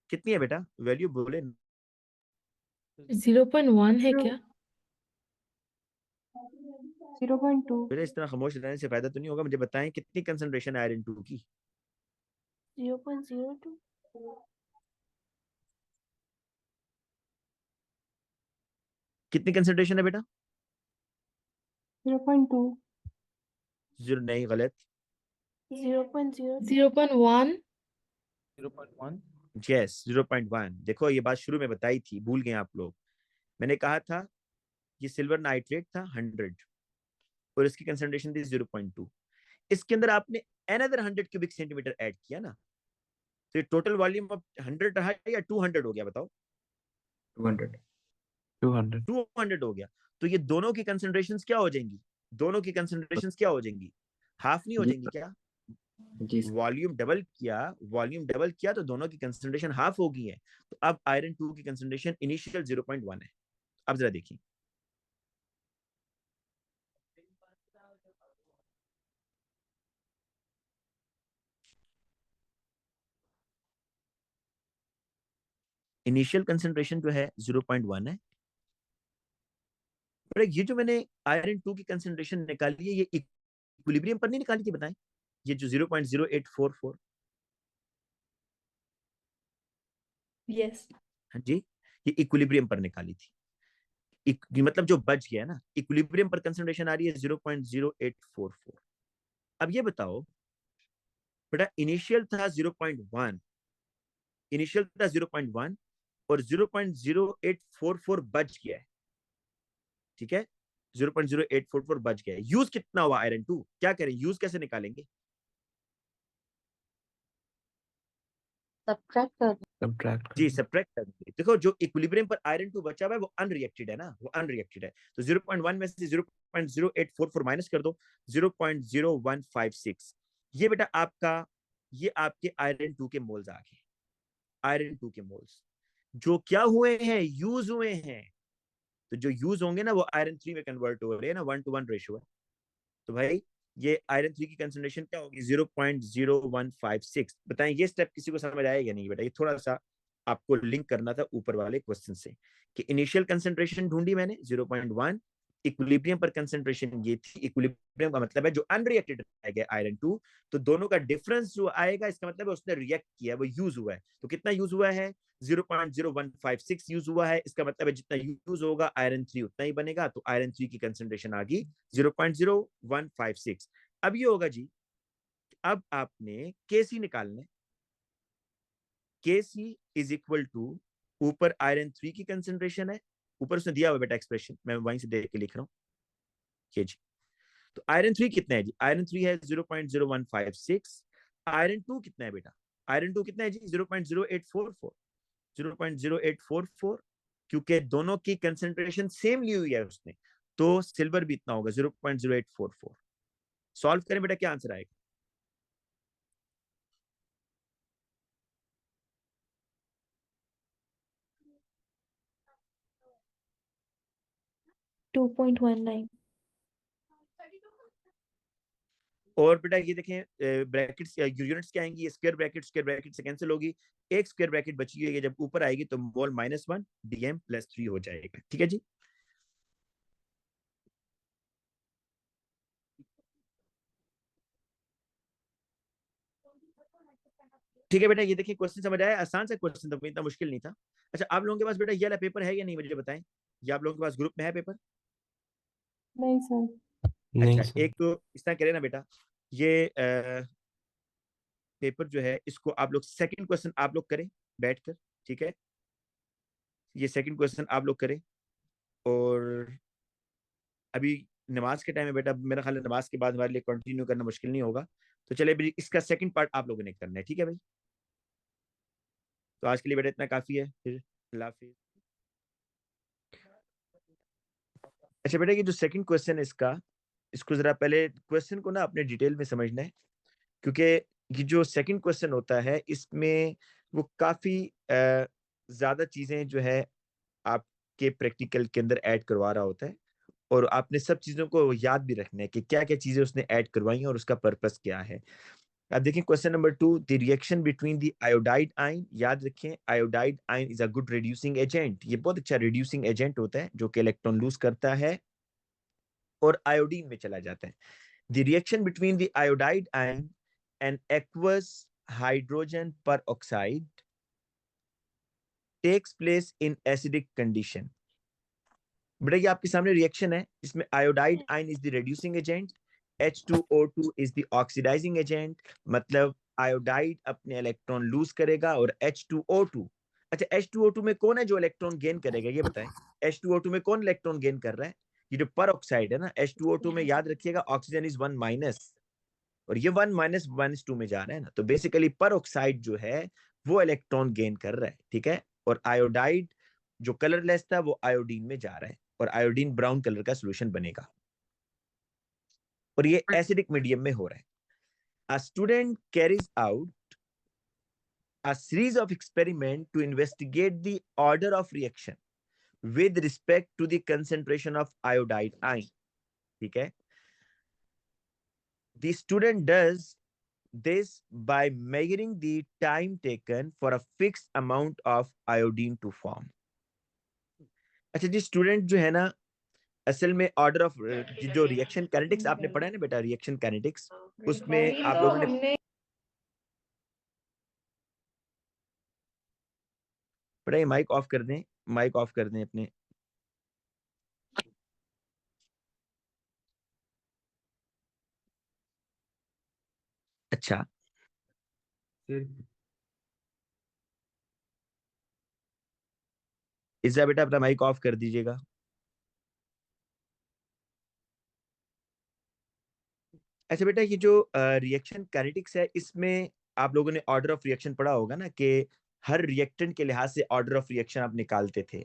A: कितनी है बेटा वैल्यू बोले?
B: 0.1 है क्या?
D: 0.2
A: बेटा इस तरह खामोश रहने से फायदा तो नहीं होगा, मुझे बताएं कितनी कंसंट्रेशन है आयरन 2 की?
D: 0.02
A: कितनी कंसंट्रेशन है बेटा?
D: 0.2
A: जीरो नहीं, गलत।
D: 0.0
B: 0.1
C: 0.1
A: यस 0.1। देखो ये बात शुरू में बताई थी, भूल गए आप लोग। मैंने कहा था ये सिल्वर नाइट्रेट था 100 और इसकी कंसंट्रेशन थी 0.2। इसके अंदर आपने अनदर 100 क्यूबिक सेंटीमीटर ऐड किया ना, तो ये टोटल वॉल्यूम अब 100 रहा या 200 हो गया बताओ?
C: 200 200
A: 200 हो गया। तो ये दोनों की कंसंट्रेशंस क्या हो जाएंगी? दोनों की कंसंट्रेशंस क्या हो जाएंगी? हाफ नहीं हो
C: जी
A: जाएंगी
C: सर,
A: क्या?
C: जी सर।
A: वॉल्यूम डबल किया तो दोनों की कंसंट्रेशन हाफ हो गई है। तो अब आयरन 2 की कंसंट्रेशन इनिशियल 0.1 है। अब जरा देखिए, इनिशियल कंसंट्रेशन जो है 0.1 है। पर ये जो मैंने आयरन 2 की कंसंट्रेशन निकाली है, ये इक्विलिब्रियम पर नहीं निकाली थी, बताएं? ये जो 0.0844,
B: यस
A: हाँ जी, ये इक्विलिब्रियम पर निकाली थी। मतलब जो बच गया ना, इक्विलिब्रियम पर कंसंट्रेशन आ रही है 0.0844। अब ये बताओ बेटा, इनिशियल था 0.1, इनिशियल था 0.1 और 0.0844 बच गया है, ठीक है? 0.0844 बच गया है। यूज कितना हुआ आयरन 2? क्या करें, यूज कैसे निकालेंगे?
D: सब्ट्रैक्ट कर
C: सब्ट्रैक्ट कर
A: जी
C: दो।
A: सब्ट्रैक्ट कर देंगे। देखो जो इक्विलिब्रियम पर आयरन 2 बचा हुआ है वो अनरिएक्टेड है ना, वो अनरिएक्टेड है। तो 0.1 में से 0.0844 माइनस कर दो, 0.0156। ये बेटा आपका, ये आपके आयरन 2 के मोल्स आ गए। आयरन 2 के मोल्स जो क्या हुए हैं, यूज हुए हैं। तो जो यूज होंगे ना वो आयरन 3 में कन्वर्ट हो रहे हैं ना, 1:1 रेशियो है। तो भाई ये आयरन 3 की कंसंट्रेशन क्या होगी? 0.0156। बताएं ये स्टेप किसी को समझ आएगा या नहीं बेटा? ये थोड़ा सा आपको लिंक करना था ऊपर वाले क्वेश्चन से, कि इनिशियल कंसंट्रेशन ढूंढी मैंने 0.1, इक्विलिब्रियम पर कंसंट्रेशन ये थी। इक्विलिब्रियम का मतलब है जो अनरिएक्टेड रहेगा आयरन 2, तो दोनों का डिफरेंस जो आएगा इसका मतलब है उसने रिएक्ट किया है, वो यूज हुआ है। तो कितना यूज हुआ है? 0.0156 यूज हुआ है। इसका मतलब है जितना यूज होगा आयरन 3 उतना ही बनेगा। तो आयरन 3 की कंसंट्रेशन आ गई 0.0156। अब ये होगा जी, अब आपने केसी निकालना है। केसी इज इक्वल टू, ऊपर आयरन 3 की कंसंट्रेशन है, ऊपर उसने दिया हुआ बेटा एक्सप्रेशन, मैं वहीं से देख के लिख रहा हूँ। ये जी, तो आयरन 3 कितना है जी? आयरन 3 है 0.0156। आयरन 2 कितना है बेटा? आयरन 2 कितना है जी? 0.0844। 0.0844, क्योंकि दोनों की कंसंट्रेशन सेम ली हुई है उसने, तो सिल्वर भी इतना होगा 0.0844। सॉल्व करें बेटा, क्या आंसर आएगा?
D: 2.19
A: और बेटा ये देखें, ब्रैकेट्स यूनिट्स क्या आएंगी? स्क्वायर ब्रैकेट से कैंसिल होगी, एक स्क्वायर ब्रैकेट बची हुई है, जब ऊपर आएगी तो मोल -1 dm+3 हो जाएगा। ठीक है जी। ठीक है बेटा, ये देखिए क्वेश्चन समझ आया, आसान सा क्वेश्चन था, कोई इतना मुश्किल नहीं था। अच्छा आप लोगों के पास बेटा ये वाला पेपर है या नहीं, मुझे बताएं। ये आप लोगों के पास ग्रुप में है पेपर?
D: नहीं सर
C: नहीं
A: अच्छा
C: सर।
A: एक तो इस तरह करें ना बेटा, ये पेपर जो है इसको आप लोग सेकंड क्वेश्चन आप लोग करें बैठकर, ठीक है? ये सेकंड क्वेश्चन आप लोग करें। और अभी नमाज के टाइम में बेटा, मेरा ख्याल है नमाज के बाद हमारे लिए कंटिन्यू करना मुश्किल नहीं होगा। तो चले भाई, इसका सेकंड पार्ट आप लोगों ने करना है, ठीक है भाई? तो आज के लिए बेटा इतना काफी है, फिर अल्लाह हाफिज। अच्छा बेटा, ये जो सेकंड क्वेश्चन है इसका, इसको जरा पहले क्वेश्चन को ना अपने डिटेल में समझना है, क्योंकि ये जो सेकंड क्वेश्चन होता है इसमें वो काफी ज्यादा चीजें जो है आपके प्रैक्टिकल के अंदर ऐड करवा रहा होता है, और आपने सब चीजों को याद भी रखना है कि क्या क्या चीजें उसने ऐड करवाई हैं और उसका पर्पस क्या है। अब देखिए question number 2, the reaction between the iodide ion, याद रखें iodide ion is a good reducing agent, ये बहुत अच्छा रिड्यूसिंग एजेंट होता है जो कि इलेक्ट्रॉन लूज करता है और आयोडीन में चला जाता है। The reaction between the iodide ion and aqueous hydrogen peroxide takes place in acidic condition. बेटा ये आपके सामने रिएक्शन है, इसमें iodide ion is the reducing agent, H2O2 is the oxidizing agent, मतलब आयोडाइड अपने इलेक्ट्रॉन लूज करेगा और H2O2, अच्छा H2O2 में कौन है जो इलेक्ट्रॉन गेन करेगा ये बताएं। H2O2 में कौन इलेक्ट्रॉन गेन कर रहा है? ये जो पर ऑक्साइड है ना, H2O2 में याद रखिएगा ऑक्सीजन इज 1 माइनस, और ये 1 माइनस 1 में जा रहा है ना, तो बेसिकली पर ऑक्साइड जो है वो इलेक्ट्रॉन गेन कर रहा है, ठीक है। और आयोडाइड जो कलरलेस था वो आयोडीन में जा रहा है और आयोडीन ब्राउन कलर का सोल्यूशन बनेगा, और ये एसिडिक मीडियम में हो रहा है। A student carries out a series of experiment to investigate the order of reaction with respect to the concentration of iodide ion, ठीक है। The student does this by measuring the time taken for a fixed amount of iodine to form। अच्छा जी, student जो है ना असल में order of जो reaction kinetics आपने पढ़ा है ना बेटा, रिएक्शन काइनेटिक्स, उसमें आप लोगों ने पढ़ा है। माइक ऑफ कर दें, माइक ऑफ कर दें अपने। अच्छा इज़ा बेटा अपना माइक ऑफ कर दीजिएगा। अच्छा बेटा ये जो रिएक्शन काइनेटिक्स है इसमें आप लोगों ने ऑर्डर ऑफ रिएक्शन पढ़ा होगा ना, कि हर रिएक्टेंट के लिहाज से ऑर्डर ऑफ रिएक्शन आप निकालते थे,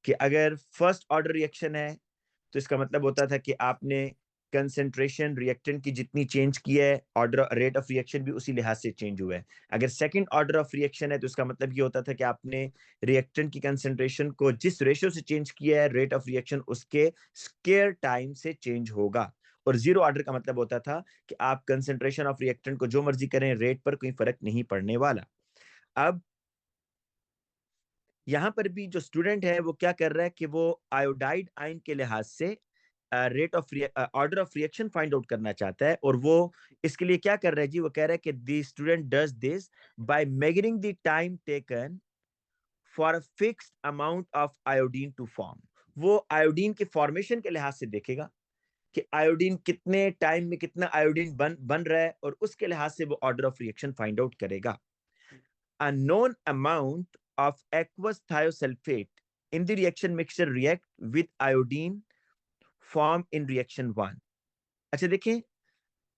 A: कि अगर फर्स्ट ऑर्डर रिएक्शन है तो इसका मतलब होता था कि आपने कंसेंट्रेशन रिएक्टेंट की जितनी चेंज की है, ऑर्डर रेट ऑफ रिएक्शन भी उसी लिहाज से चेंज हुआ है। अगर सेकंड ऑर्डर ऑफ रिएक्शन है तो इसका मतलब ये होता था कि आपने रिएक्टेंट की कंसेंट्रेशन को जिस रेशियो से चेंज किया है, रेट ऑफ रिएक्शन उसके स्क्वायर टाइम से चेंज होगा। और जीरो ऑर्डर का मतलब होता था कि आप कंसेंट्रेशन ऑफ रिएक्टेंट को जो मर्जी करें, रेट पर कोई फर्क नहीं पड़ने वाला। अब यहां पर भी जो स्टूडेंट है वो क्या कर रहा है कि वो आयोडाइड आयन के लिहाज से rate of order of reaction find out करना चाहता है, और वो इसके लिए क्या कर रहा है जी, वो कह रहा है कि the student does this by measuring the time taken for a fixed amount of iodine to form. वो आयोडीन के फॉर्मेशन के लिहाज से देखेगा कि आयोडीन कितने टाइम में कितना आयोडीन बन रहा है, और उसके लिहाज से वो order of reaction find out करेगा। A known amount of aqueous thiosulfate in the reaction mixture react with iodine form in reaction 1। अच्छा देखें,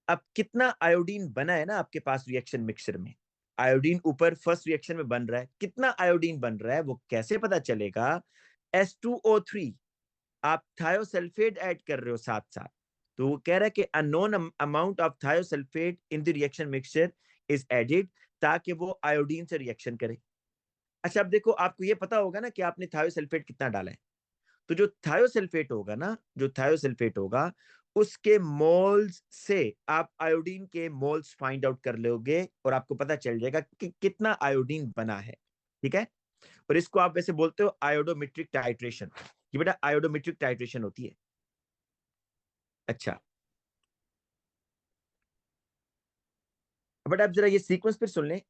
A: अब कितना आयोडीन बना है ना आपके पास रिएक्शन मिक्सचर में, आयोडीन ऊपर फर्स्ट रिएक्शन में बन रहा है, कितना आयोडीन बन रहा है वो कैसे पता चलेगा? H2O3 आप थायोसल्फेट ऐड कर रहे हो साथ साथ, तो वो कह रहा है कि unknown amount of thiosulphate in the reaction mixture is added, ताकि वो आयोडीन से रिएक्शन करे। अच्छा अब देखो, आपको ये पता होगा ना कि आपने थायोसल्फेट कितना डाला है, तो जो थायोसल्फेट होगा ना, जो थायोसल्फेट होगा उसके मोल्स से आप आयोडीन के मोल्स फाइंड आउट कर लोगे, और आपको पता चल जाएगा कि कितना आयोडीन बना है, ठीक है। और इसको आप वैसे बोलते हो आयोडोमेट्रिक टाइट्रेशन, ये बेटा आयोडोमेट्रिक टाइट्रेशन होती है। अच्छा बट आप जरा ये सीक्वेंस फिर सुन लें,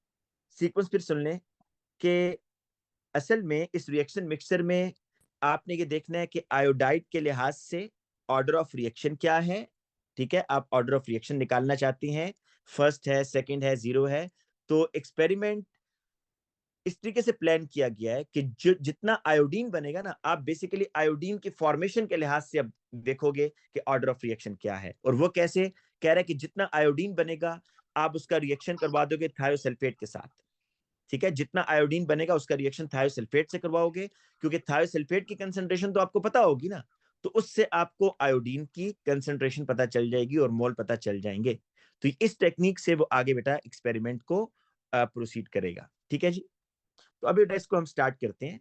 A: सीक्वेंस फिर सुन लें कि असल में इस रिएक्शन मिक्सचर में आपने ये देखना है कि आयोडाइड के लिहाज से ऑर्डर ऑफ रिएक्शन क्या है, ठीक है। आप ऑर्डर ऑफ रिएक्शन निकालना चाहती हैं, फर्स्ट है, सेकंड है, जीरो है। तो एक्सपेरिमेंट इस तरीके से प्लान किया गया है कि जो जितना आयोडीन बनेगा ना, आप बेसिकली आयोडीन के फॉर्मेशन के लिहाज से अब देखोगे कि ऑर्डर ऑफ रिएक्शन क्या है। और वो कैसे कह रहा है कि जितना आयोडीन बनेगा आप उसका रिएक्शन करवा दोगे थायोसल्फेट के साथ, ठीक है। जितना आयोडीन बनेगा उसका रिएक्शन थायोसल्फेट से करवाओगे, क्योंकि थायोसल्फेट की कंसंट्रेशन तो आपको पता होगी ना, तो उससे आपको आयोडीन की कंसंट्रेशन पता चल जाएगी और मोल पता चल जाएंगे। तो इस टेक्निक से वो आगे बेटा एक्सपेरिमेंट को प्रोसीड करेगा, ठीक है जी। तो अभी बेटा इसको हम स्टार्ट करते हैं।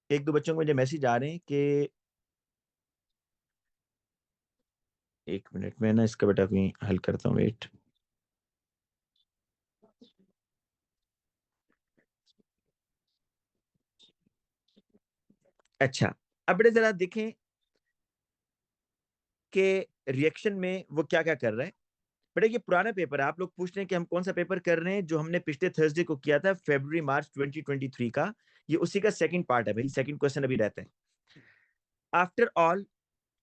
A: एक दो बच्चों को मुझे मैसेज आ रहे हैं कि एक मिनट में ना इसका बेटा अभी हल करता हूँ, वेट। अच्छा, अब बेटा जरा देखें कि रिएक्शन में वो क्या क्या कर रहा है। बेटा ये पुराना पेपर है, आप लोग पूछ रहे हैं कि हम कौन सा पेपर कर रहे हैं, जो हमने पिछले थर्सडे को किया था, फरवरी मार्च 2023 का। ये उसी का सेकंड पार्ट है भाई, सेकंड क्वेश्चन अभी रहता है।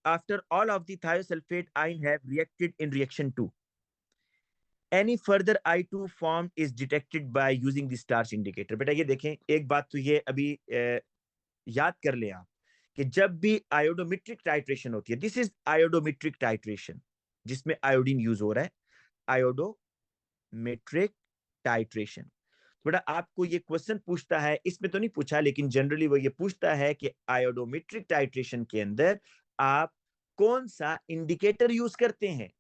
A: after all of the thiosulfate ion have reacted in reaction 2, any further I2 form is detected by using the starch indicator। बेटा ये देखें, एक बात तो ये अभी याद कर ले आप कि जब भी आयोडोमेट्रिक टाइट्रेशन होती है, दिस इज आयोडोमेट्रिक टाइट्रेशन, जिसमें आयोडीन यूज हो रहा है, आयोडोमेट्रिक टाइट्रेशन। बेटा आपको ये क्वेश्चन पूछता है, इसमें तो नहीं पूछा लेकिन जनरली वो ये पूछता है कि आयोडोमेट्रिक टाइट्रेशन के अंदर आप कौन सा इंडिकेटर यूज करते हैं।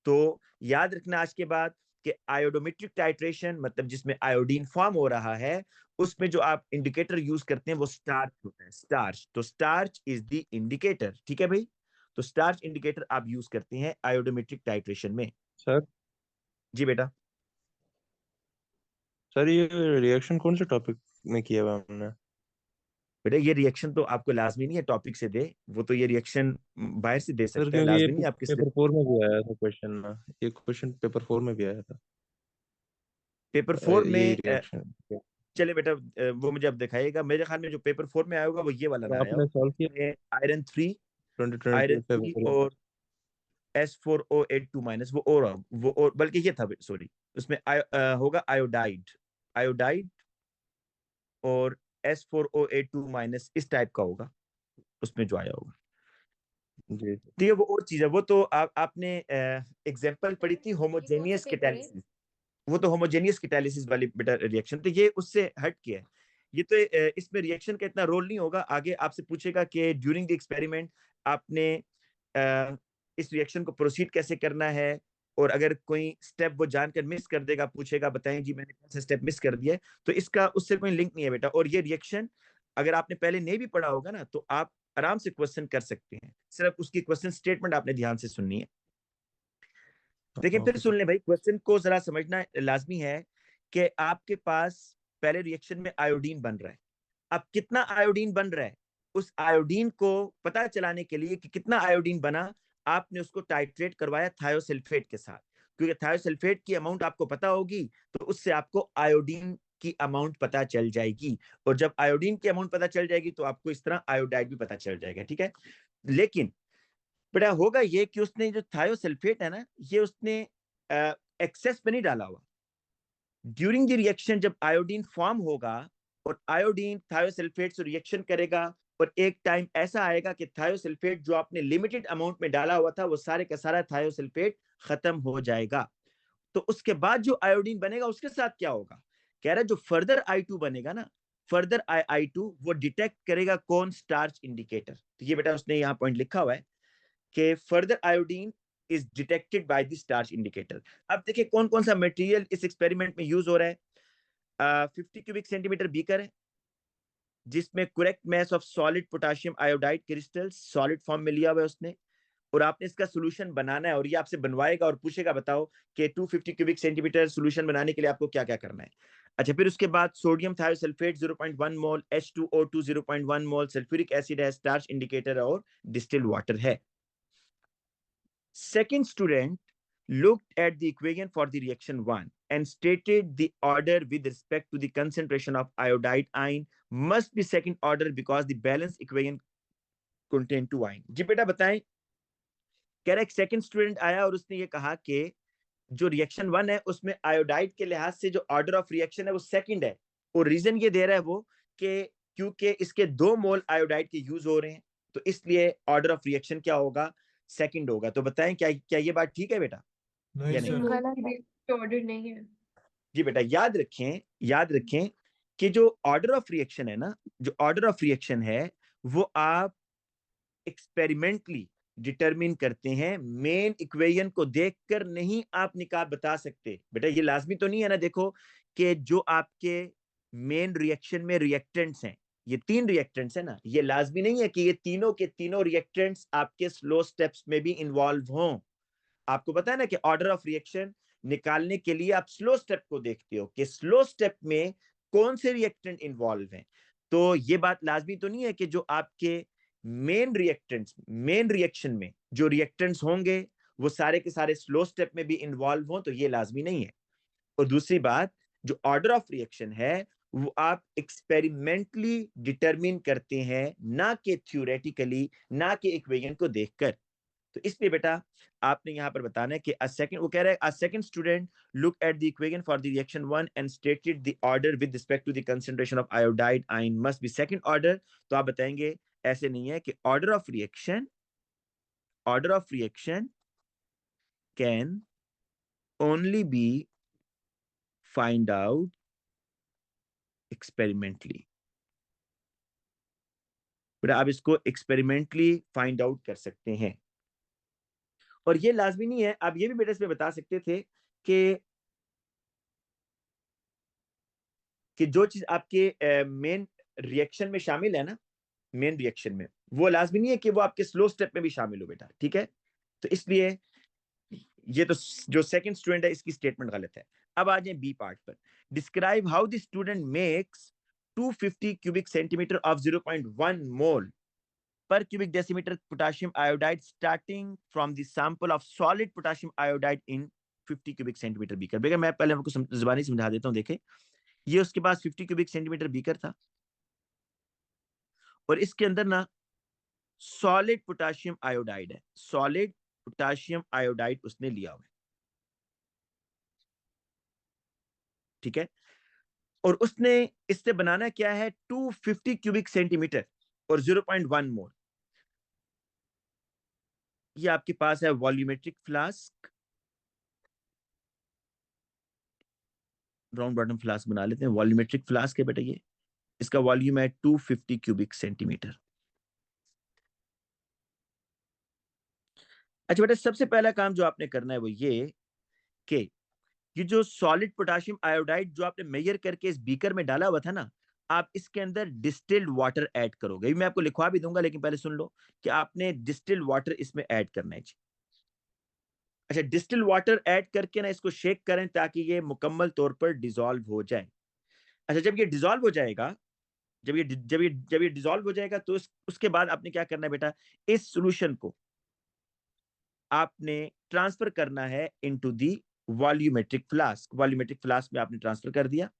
A: तो याद रखना आज के बाद कि आयोडोमेट्रिक टाइट्रेशन मतलब जिसमें आयोडीन फॉर्म हो रहा है, उसमें जो आप इंडिकेटर यूज करते हैं वो स्टार्च होता है, स्टार्च। तो स्टार्च इज द इंडिकेटर, ठीक है भाई। तो स्टार्च इंडिकेटर आप यूज करते हैं आयोडोमेट्रिक टाइट्रेशन में।
E: सर
A: जी बेटा।
E: सर ये रिएक्शन कौन से टॉपिक में किया हुआ हमने?
A: बेटा ये रिएक्शन तो आपको लाजमी नहीं है टॉपिक से दे, वो तो ये रिएक्शन बाहर से दे
E: सर
A: सकता है,
E: क्योंकि ये
A: लाजमी नहीं आप किस
E: पेपर 4 में भी आया था क्वेश्चन ना, ये क्वेश्चन पेपर 4 में भी आया था।
A: पेपर 4
E: यही
A: में।
E: रिएक्शन
A: चले बेटा, वो मुझे अब दिखाइएगा। मेरे ख्याल में जो पेपर 4 में आया होगा वो ये वाला ना आया
E: आपने
A: हो,
E: सॉल्व किया
A: आयरन 3,
E: 2022
A: आयरन 3
E: फरवरी में।
A: और S4O82 माइनस, वो और बल्कि ये था सॉरी, उसमें होगा आयोडाइड, आयोडाइड और S4O82 माइनस इस टाइप का होगा उसमें जो आया होगा।
E: जी
A: तो ये वो और चीज है, वो तो आपने एग्जांपल पढ़ी थी होमोजेनियस कैटालिसिस, वो तो होमोजेनियस कैटालिसिस वाली बेटा रिएक्शन, तो ये उससे हट के है। ये तो इसमें रिएक्शन का इतना रोल नहीं होगा। आगे आपसे पूछेगा कि ड्यूरिंग द एक्सपेरिमेंट आपने इस रिएक्शन को प्रोसीड कैसे करना है, और अगर कोई स्टेप वो जानकर मिस कर देगा, पूछेगा बताएं जी मैंने कौन सा स्टेप मिस कर दिया है, तो इसका उससे कोई लिंक नहीं है बेटा। और ये रिएक्शन अगर आपने पहले नहीं भी पढ़ा होगा ना, तो आप आराम से क्वेश्चन कर सकते हैं, सिर्फ उसकी क्वेश्चन स्टेटमेंट आपने ध्यान से सुननी है। देखिए फिर
E: ओके
A: सुन
E: सर।
A: ले भाई, क्वेश्चन को जरा समझना लाजमी है कि आपके पास पहले रिएक्शन में आयोडीन बन रहा है। अब कितना आयोडीन बन रहा है, उस आयोडीन को पता चलाने के लिए कि कितना आयोडीन बना, आपने उसको टाइट्रेट करवाया थायोसल्फेट के साथ, क्योंकि थायोसल्फेट की अमाउंट आपको पता होगी तो उससे आपको आयोडीन की अमाउंट पता चल जाएगी, और जब आयोडीन की अमाउंट पता चल जाएगी तो आपको इस तरह आयोडाइड भी पता चल जाएगा, ठीक है। लेकिन बेटा होगा ये कि उसने जो थायोसल्फेट है ना, ये उसने एक्सेस पे नहीं डाला हुआ। ड्यूरिंग द रिएक्शन जब आयोडीन फॉर्म होगा और आयोडीन थायोसल्फेट से रिएक्शन करेगा, और एक टाइम ऐसा आएगा कि थायोसल्फेट जो आपने लिमिटेड अमाउंट में डाला हुआ था वो सारे का सारा थायोसल्फेट खत्म हो जाएगा। तो उसके बाद जो आयोडीन बनेगा उसके साथ क्या होगा, कह रहा है जो फर्दर I2 बनेगा ना, फर्दर I2 वो डिटेक्ट करेगा कौन, स्टार्च इंडिकेटर। तो ये बेटा उसने यहाँ पॉइंट लिखा हुआ है कि further iodine is detected by the starch indicator. अब देखिए कौन कौन सा मटेरियल इस एक्सपेरिमेंट में यूज हो रहा है। 50 क्यूबिक सेंटीमीटर बीकर है, जिसमें correct mass of solid potassium iodide crystal solid form में लिया हुआ है उसने, और आपने इसका सोल्यूशन बनाना है, और ये आपसे बनवाएगा और पूछेगा बताओ कि 250 क्यूबिक सेंटीमीटर सोल्यूशन बनाने के लिए आपको क्या क्या करना है। अच्छा, फिर उसके बाद सोडियम थायोसल्फेट 0.1 मोल, H2O2 0.1 मोल, सल्फ्यूरिक एसिड है, स्टार्च इंडिकेटर और डिस्टिल्ड वाटर है। Second student looked at the equation for the reaction 1 and stated the order with respect to the concentration of iodide ion must be second order because the balance equation contain two ion। जी बेटा बताएं। कह रहा है second student आया और उसने ये कहा कि जो रिएक्शन 1 है उसमें आयोडाइड के लिहाज से जो ऑर्डर ऑफ रिएक्शन है वो सेकंड है, और रीजन ये दे रहा है वो कि क्योंकि इसके 2 मोल आयोडाइड के यूज हो रहे हैं, तो इसलिए ऑर्डर ऑफ रिएक्शन क्या होगा, सेकंड होगा। तो बताएं क्या क्या ये बात ठीक है बेटा या नहीं।
D: गलत
B: ऑर्डर नहीं है।
A: जी बेटा याद रखें कि जो ऑर्डर ऑफ रिएक्शन है ना, जो ऑर्डर ऑफ रिएक्शन है वो आप एक्सपेरिमेंटली डिटरमिन करते हैं, मेन इक्वेशन को देखकर नहीं आप निकाल बता सकते। बेटा ये लाजमी तो नहीं है ना, देखो कि जो आपके मेन रिएक्शन में रिएक्टेंट्स हैं ये 3 रिएक्टेंट्स है ना, ये लाजमी नहीं है कि ये तीनों के तीनों रिएक्टेंट्स आपके स्लो स्टेप्स में भी इन्वॉल्व हों। आपको पता है ना कि ऑर्डर ऑफ रिएक्शन निकालने के लिए आप स्लो स्टेप को देखते हो कि स्लो स्टेप में कौन से रिएक्टेंट इन्वॉल्व हैं। तो ये बात लाजमी तो नहीं है कि जो आपके मेन रिएक्टेंट्स, मेन रिएक्शन में जो रिएक्टेंट्स होंगे वो सारे के सारे स्लो स्टेप में भी इन्वॉल्व हों, तो ये लाजमी नहीं है। और दूसरी बात, जो ऑर्डर ऑफ रिएक्शन है वो आप एक्सपेरिमेंटली डिटरमिन करते हैं, ना कि थ्योरेटिकली, ना कि इक्वेशन को देखकर। तो इसलिए बेटा आपने यहां पर बताना है कि वो कह रहा है, a second student look at the equation for the reaction 1 and stated the order with respect to the concentration of iodide ion must be second order। तो आप बताएंगे ऐसे नहीं है कि order of reaction can only be find out experimentally। बेटा आप इसको एक्सपेरिमेंटली फाइंड आउट कर सकते हैं, और ये लाजमी नहीं है। आप ये भी बेटा इसमें बता सकते थे कि जो चीज आपके मेन रिएक्शन में शामिल है ना, मेन रिएक्शन में, वो लाजमी नहीं है कि वो आपके स्लो स्टेप में भी शामिल हो बेटा, ठीक है। तो इसलिए ये तो जो सेकंड स्टूडेंट है इसकी स्टेटमेंट गलत है। अब आ जाए बी पार्ट पर। Describe how the student makes 250 cubic centimetre of 0.1 mole per cubic decimeter potassium iodide starting from the sample of solid potassium iodide in 50 cubic centimeter beaker. बेटा मैं पहले आपको जुबानी समझा देता हूँ। देखे, ये उसके पास 50 क्यूबिक सेंटीमीटर बीकर था और इसके अंदर ना सॉलिड पोटाशियम आयोडाइड है, सॉलिड पोटाशियम आयोडाइड उसने लिया हुआ है, ठीक है। और उसने इससे बनाना क्या है, 250 क्यूबिक सेंटीमीटर और 0.1 मोल। ये आपके पास है volumetric flask, round bottom flask बना लेते हैं। वॉल्यूमेट्रिक फ्लास्क है बेटा, ये इसका वॉल्यूम है 250 क्यूबिक सेंटीमीटर। अच्छा बेटा, सबसे पहला काम जो आपने करना है वो ये कि ये जो सॉलिड पोटेशियम आयोडाइड जो आपने मेजर करके इस बीकर में डाला हुआ था ना, आप इसके अंदर डिस्टिल्ड वाटर ऐड करोगे। मैं आपको लिखवा भी दूंगा, लेकिन पहले सुन लो कि आपने डिस्टिल्ड वाटर इसमें ऐड करना है जी। अच्छा, डिस्टिल्ड वाटर ऐड करके ना इसको शेक करें ताकि ये मुकम्मल तौर पर डिसॉल्व हो जाए। अच्छा, जब ये डिसॉल्व हो जाएगा, जब ये डिसॉल्व हो जाएगा तो उसके बाद आपने क्या करना है बेटा, इस सॉल्यूशन को आपने ट्रांसफर करना है into the volumetric flask. Volumetric flask में आपने ट्रांसफर कर दिया।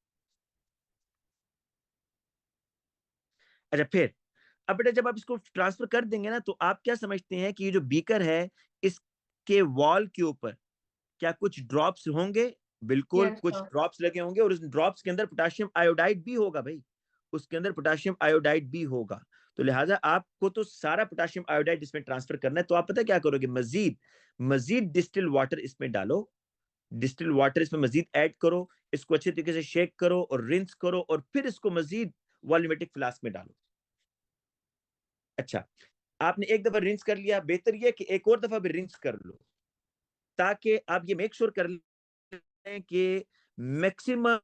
A: अच्छा, फिर अब बेटा जब आप इसको ट्रांसफर कर देंगे ना, तो आप क्या समझते हैं कि ये जो बीकर है इसके वॉल के ऊपर क्या कुछ ड्रॉप्स होंगे? बिल्कुल,
B: Yes,
A: कुछ
B: sir.
A: ड्रॉप्स लगे होंगे और उस ड्रॉप्स के अंदर पोटेशियम आयोडाइड भी होगा भाई, उसके अंदर पोटेशियम आयोडाइड भी होगा। तो लिहाजा आपको तो सारा पोटेशियम आयोडाइड इसमें ट्रांसफर करना है। तो आप पता क्या करोगे, मजीद मजीद डिस्टिल वाटर इसमें डालो, डिस्टिल वाटर इसमें मजीद ऐड करो, इसको अच्छे तरीके से शेक करो और रिंस करो, और फिर इसको मजीद वॉल्यूमेट्रिक फ्लास्क में डालो। अच्छा, आपने एक दफा रिंस कर लिया, बेहतर यह कि एक और दफा भी रिंस कर लो, ताकि आप ये मेक श्योर कर लें कि मैक्सिमम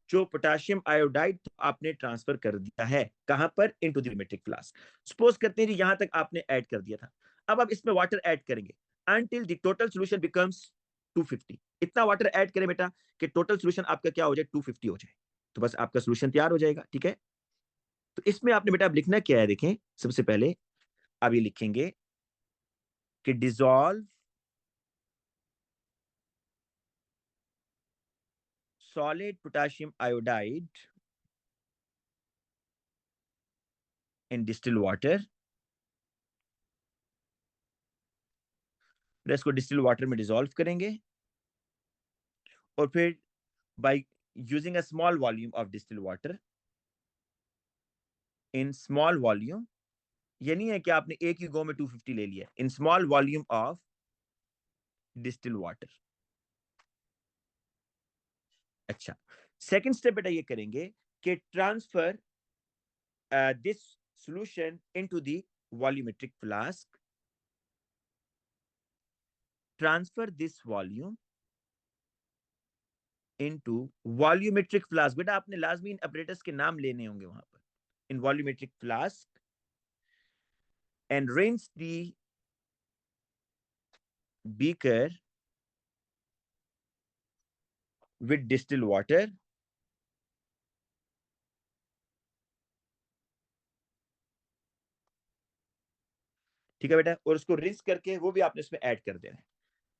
A: जो पोटेशियम आयोडाइड आपने ट्रांसफर कर दिया है, कहां पर, into the volumetric flask. Suppose करते हैं जी यहां तक आपने ऐड कर दिया था। अब आप इसमें वाटर ऐड करेंगे until the total solution becomes 250। इतना वाटर ऐड करें बेटा कि टोटल सॉल्यूशन आपका क्या हो जाए, 250 हो जाए, तो बस आपका सॉल्यूशन तैयार हो जाएगा, ठीक है। तो इसमें आपने बेटा अब लिखना क्या है, देखें सबसे पहले आप ये लिखेंगे कि dissolve solid potassium iodide in distilled water। इसको डिस्टिल्ड वाटर में डिसॉल्व करेंगे और फिर by using a small volume of distilled water in small volume. ये नहीं है कि आपने एक ही गो में 250 ले लिया, in small volume of distilled water. अच्छा, सेकंड स्टेप बेटा ये करेंगे कि transfer this solution into the volumetric flask. Transfer this volume into volumetric flask. बेटा आपने लाजमी अपरेटस के नाम लेने होंगे वहां पर, in volumetric flask and rinse the beaker with distilled water ठीक है बेटा, और उसको रिंस करके वो भी आपने उसमें ऐड कर देना है।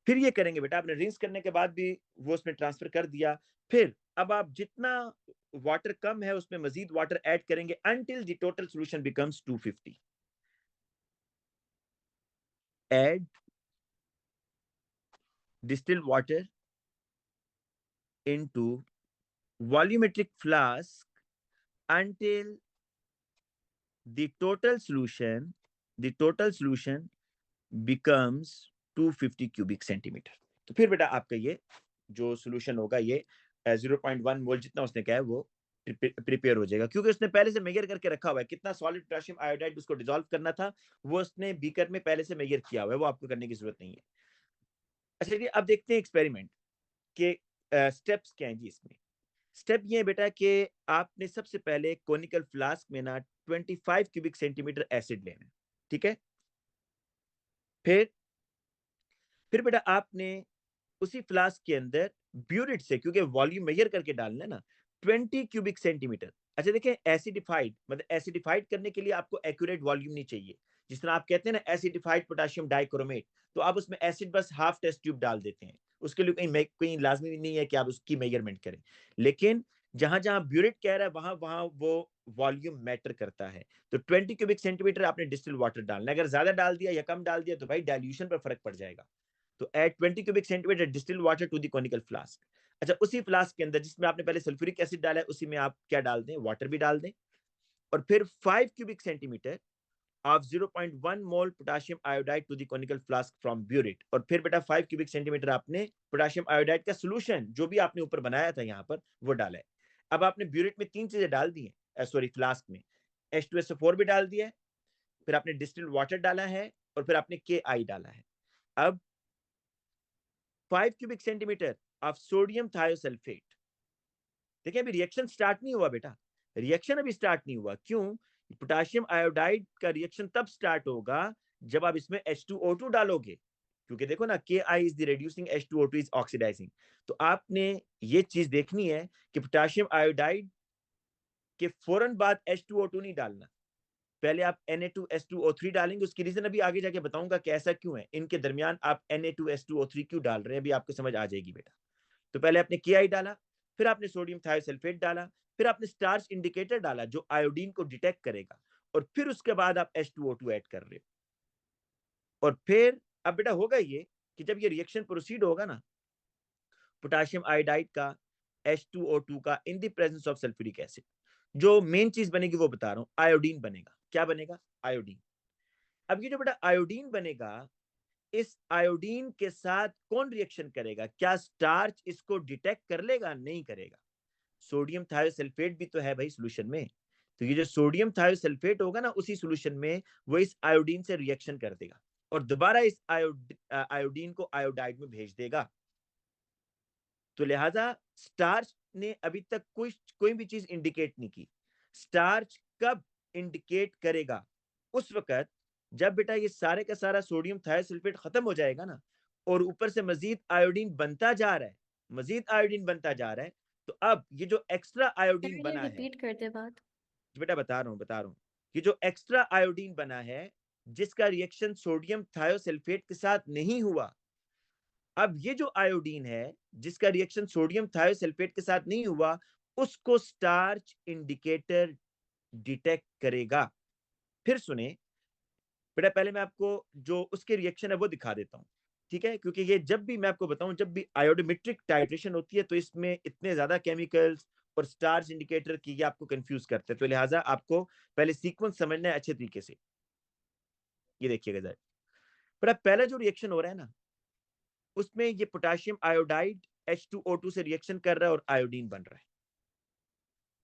A: फिर ये करेंगे बेटा, आपने रिंस करने के बाद भी वो उसमें ट्रांसफर कर दिया, फिर अब आप जितना वाटर कम है उसमें मजीद वाटर ऐड करेंगे until the total solution becomes 250. Add distilled water into volumetric flask until the total solution becomes 250 cubic centimeter. तो फिर बेटा आपका ये जो सोल्यूशन होगा ये 0.1 मोल जितना उसने कहा है वो प्रिपेयर हो जाएगा, क्योंकि उसने पहले से मेजर करके रखा हुआ है कितना सॉलिड पोटेशियम आयोडाइड उसको डिसॉल्व करना था, वो उसने बीकर में पहले से मेजर किया हुआ है, वो आपको करने की जरूरत नहीं है। अच्छा जी, अब देखते हैं एक्सपेरिमेंट के स्टेप्स क्या हैं जी। इसमें स्टेप ये है बेटा कि आपने सबसे पहले कोनिकल फ्लास्क में ना 25 क्यूबिक सेंटीमीटर एसिड लेना है, ठीक है। फिर बेटा आपने उसी फ्लास्क के अंदर ब्यूरिट से, क्योंकि वॉल्यूम मेजर करके डालना है ना, 20 क्यूबिक सेंटीमीटर। अच्छा देखें, एसिडिफाइड मतलब एसिडिफाइड करने के लिए आपको एक्यूरेट वॉल्यूम नहीं चाहिए। जिस तरह आप कहते हैं ना एसिडिफाइड पोटेशियम डाइक्रोमेट, तो आप उसमें एसिड बस हाफ टेस्ट ट्यूब डाल देते हैं, उसके लिए कहीं लाजमी नहीं है कि आप उसकी मेजरमेंट करें। लेकिन जहां जहां ब्यूरिट कह रहा है वहां वहां वो वॉल्यूम मैटर करता है। तो 20 क्यूबिक सेंटीमीटर आपने डिस्टिल वाटर डालना है। अगर ज्यादा डाल दिया या कम डाल दिया तो भाई डाइल्यूशन पर फर्क पड़ जाएगा। तो add 20 cubic centimetre distilled water to the conical flask. अच्छा, उसी फ्लास्क के अंदर जिसमें आपने पहले सल्फ्यूरिक एसिड डाला है उसी में आप क्या डाल दें, वाटर भी डाल दें। और फिर 5 cubic centimetre of 0.1 mole potassium iodide to the conical flask from burette. और फिर बेटा 5 क्यूबिक सेंटीमीटर आपने पोटेशियम आयोडाइड का सोल्यूशन जो भी आपने ऊपर बनाया था यहाँ पर वो डाला है। अब आपने ब्यूरिट में 3 चीजें डाल दी हैं, सॉरी फ्लास्क में H2SO4 भी डाल दिया है, फिर आपने डिस्टिल्ड वाटर डाला है और फिर आपने KI डाला है। अब 5 cubic centimetre of sodium thiosulphate. देखिए अभी रिएक्शन स्टार्ट नहीं हुआ बेटा, रिएक्शन अभी स्टार्ट नहीं हुआ। क्यों? पोटेशियम आयोडाइड का रिएक्शन तब स्टार्ट होगा जब आप इसमें H2O2 डालोगे, क्योंकि देखो ना KI is the reducing, H2O2 is oxidising. तो आपने ये चीज देखनी है कि पोटेशियम आयोडाइड के फौरन बाद H2O2 नहीं डालना, पहले आप Na2S2O3 डालेंगे। उसकी रीजन अभी आगे जाके बताऊंगा कि ऐसा क्यों है, इनके दरमियान आप Na2S2O3 क्यों डाल रहे हैं अभी आपको समझ आ जाएगी बेटा। तो पहले आपने KI डाला, फिर आपने सोडियम थायोसल्फेट डाला, फिर आपने स्टार्च इंडिकेटर डाला जो आयोडीन को डिटेक्ट करेगा, और फिर उसके बाद आप H2O2 ऐड कर रहे हो। और फिर अब बेटा होगा ये कि जब ये रिएक्शन प्रोसीड होगा ना पोटेशियम आयोडाइड का H2O2 का in the presence of sulphuric acid, जो मेन चीज बनेगी वो बता रहा हूं, आयोडीन बनेगा। क्या बनेगा? आयोडीन। अब ये जो बेटा आयोडीन बनेगा, इस आयोडीन के साथ कौन रिएक्शन करेगा? क्या स्टार्च इसको डिटेक्ट कर लेगा? नहीं करेगा। सोडियम थायोसल्फेट भी तो है भाई सोल्यूशन में, तो ये जो सोडियम थायोसल्फेट होगा ना उसी सोल्यूशन में वो इस आयोडीन से रिएक्शन कर देगा और दोबारा इस आयोडीन को आयोडाइड में भेज देगा। तो लिहाजा स्टार्च ने अभी तक कोई भी चीज इंडिकेट नहीं की। स्टार्च कब इंडिकेट करेगा? उस वक्त जब बेटा ये सारे का सारा सोडियम थायोसल्फेट खत्म हो जाएगा ना और ऊपर से मजीद आयोडीन बनता जा रहा है, मजीद आयोडीन बनता जा रहा है, तो अब ये जो एक्स्ट्रा आयोडीन बना है,
B: रिपीट करते बात।
A: बेटा बता रहा हूं, ये जो एक्स्ट्रा आयोडीन बना है जिसका रिएक्शन सोडियम थायोसल्फेट के साथ नहीं हुआ, अब ये जो आयोडीन है जिसका रिएक्शन सोडियम थायोसल्फेट के साथ नहीं हुआ, उसको स्टार्च इंडिकेटर डिटेक्ट करेगा। फिर सुने बेटा, पहले मैं आपको जो उसके रिएक्शन है वो दिखा देता हूं, ठीक है? क्योंकि ये जब भी मैं आपको बताऊं, जब भी आयोडोमेट्रिक टाइट्रेशन होती है तो इसमें इतने ज्यादा केमिकल्स और स्टार्च इंडिकेटर की ये आपको कंफ्यूज करते हैं, तो लिहाजा आपको पहले सीक्वेंस समझना है अच्छे तरीके से। ये देखिएगा जरा बेटा, पहला जो रिएक्शन हो रहा है ना उसमें ये पोटेशियम आयोडाइड H2O2 से रिएक्शन कर रहा है और आयोडीन बन रहा है।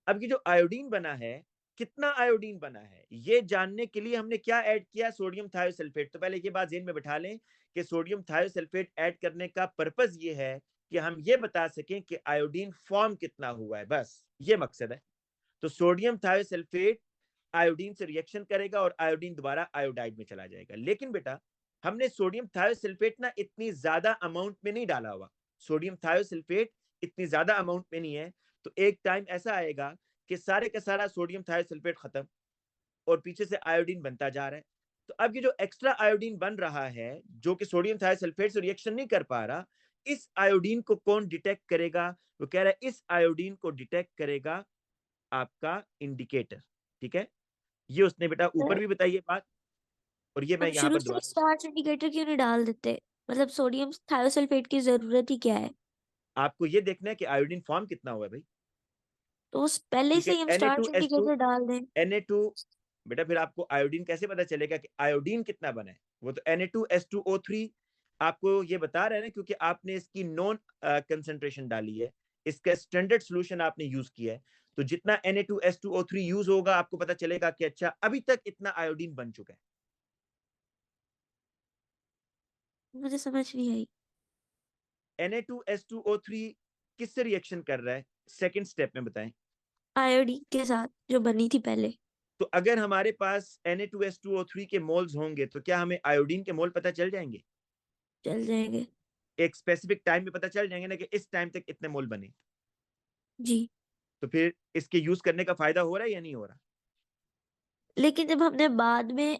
A: अब ये जो आयोडीन बना है, कितना आयोडीन बना है ये जानने के लिए हमने क्या ऐड किया? Sodium thiosulphate. तो पहले ये बात ज़हन में बैठा लें कि सोडियम थायोसल्फेट ऐड करने का पर्पस ये है कि हम ये बता सकें कि आयोडीन फॉर्म कितना हुआ है, बस ये मकसद है। तो सोडियम थायोसल्फेट आयोडीन से रिएक्शन करेगा और आयोडीन दोबारा आयोडाइड में चला जाएगा। लेकिन बेटा हमने सोडियम थायोसल्फेट ना इतनी ज्यादा अमाउंट में नहीं डाला हुआ, सोडियम थायोसल्फेट इतनी ज्यादा अमाउंट में नहीं है, तो एक टाइम ऐसा आएगा कि सारे का सारा सोडियम थायोसल्फेट खत्म और पीछे से आयोडीन बनता जा रहा है। तो अब ये जो एक्स्ट्रा आयोडीन बन रहा है जो कि सोडियम थायोसल्फेट से रिएक्शन नहीं कर पा रहा, इस आयोडीन को कौन डिटेक्ट करेगा? वो कह रहा है इस आयोडीन को डिटेक्ट करेगा आपका इंडिकेटर। ठीक है, ये उसने बेटा ऊपर भी बताई ये बात, और ये मैं
F: हम
A: यहाँ
F: शुरू
A: पर
F: से
A: दोबारा
F: स्टार्च इंडिकेटर क्यों नहीं डाल देते? मतलब सोडियम थायोसल्फेट की जरूरत ही क्या है?
A: आपको ये देखना है कि आयोडीन फॉर्म कितना हुआ है भाई।
F: तो उस पहले
A: ठीक
F: से
A: है,
F: ही हम स्टार्च इंडिकेटर डाल दें।
A: Na2 बेटा, फिर आपको आयोडीन कैसे पता चलेगा कि आयोडीन कितना बना है? वो तो Na2S2O3 आपको ये बता रहे हैं ना, क्योंकि आपने इसकी नॉन कंसंट्रेशन डाली है, इसका स्टैंडर्ड सॉल्यूशन आपने यूज किया है। तो जितना Na2S2O3 यूज होगा आपको पता चलेगा कि अच्छा अभी तक इतना आयोडीन बन चुका है।
F: मुझे समझ नहीं आई।
A: Na2S2O3 किससे रिएक्शन कर रहा है सेकंड स्टेप में बताएं।
F: आयोडीन के साथ जो बनी थी पहले।
A: तो अगर हमारे पास Na2S2O3 के मोल्स होंगे तो क्या हमें आयोडीन के मोल पता चल जाएंगे?
F: चल जाएंगे।
A: एक स्पेसिफिक टाइम में पता चल जाएंगे ना कि इस टाइम तक इतने मोल बने।
F: जी।
A: तो फिर इसके यूज करने का फायदा हो रहा है या नहीं हो रहा?
F: लेकिन जब हमने बाद में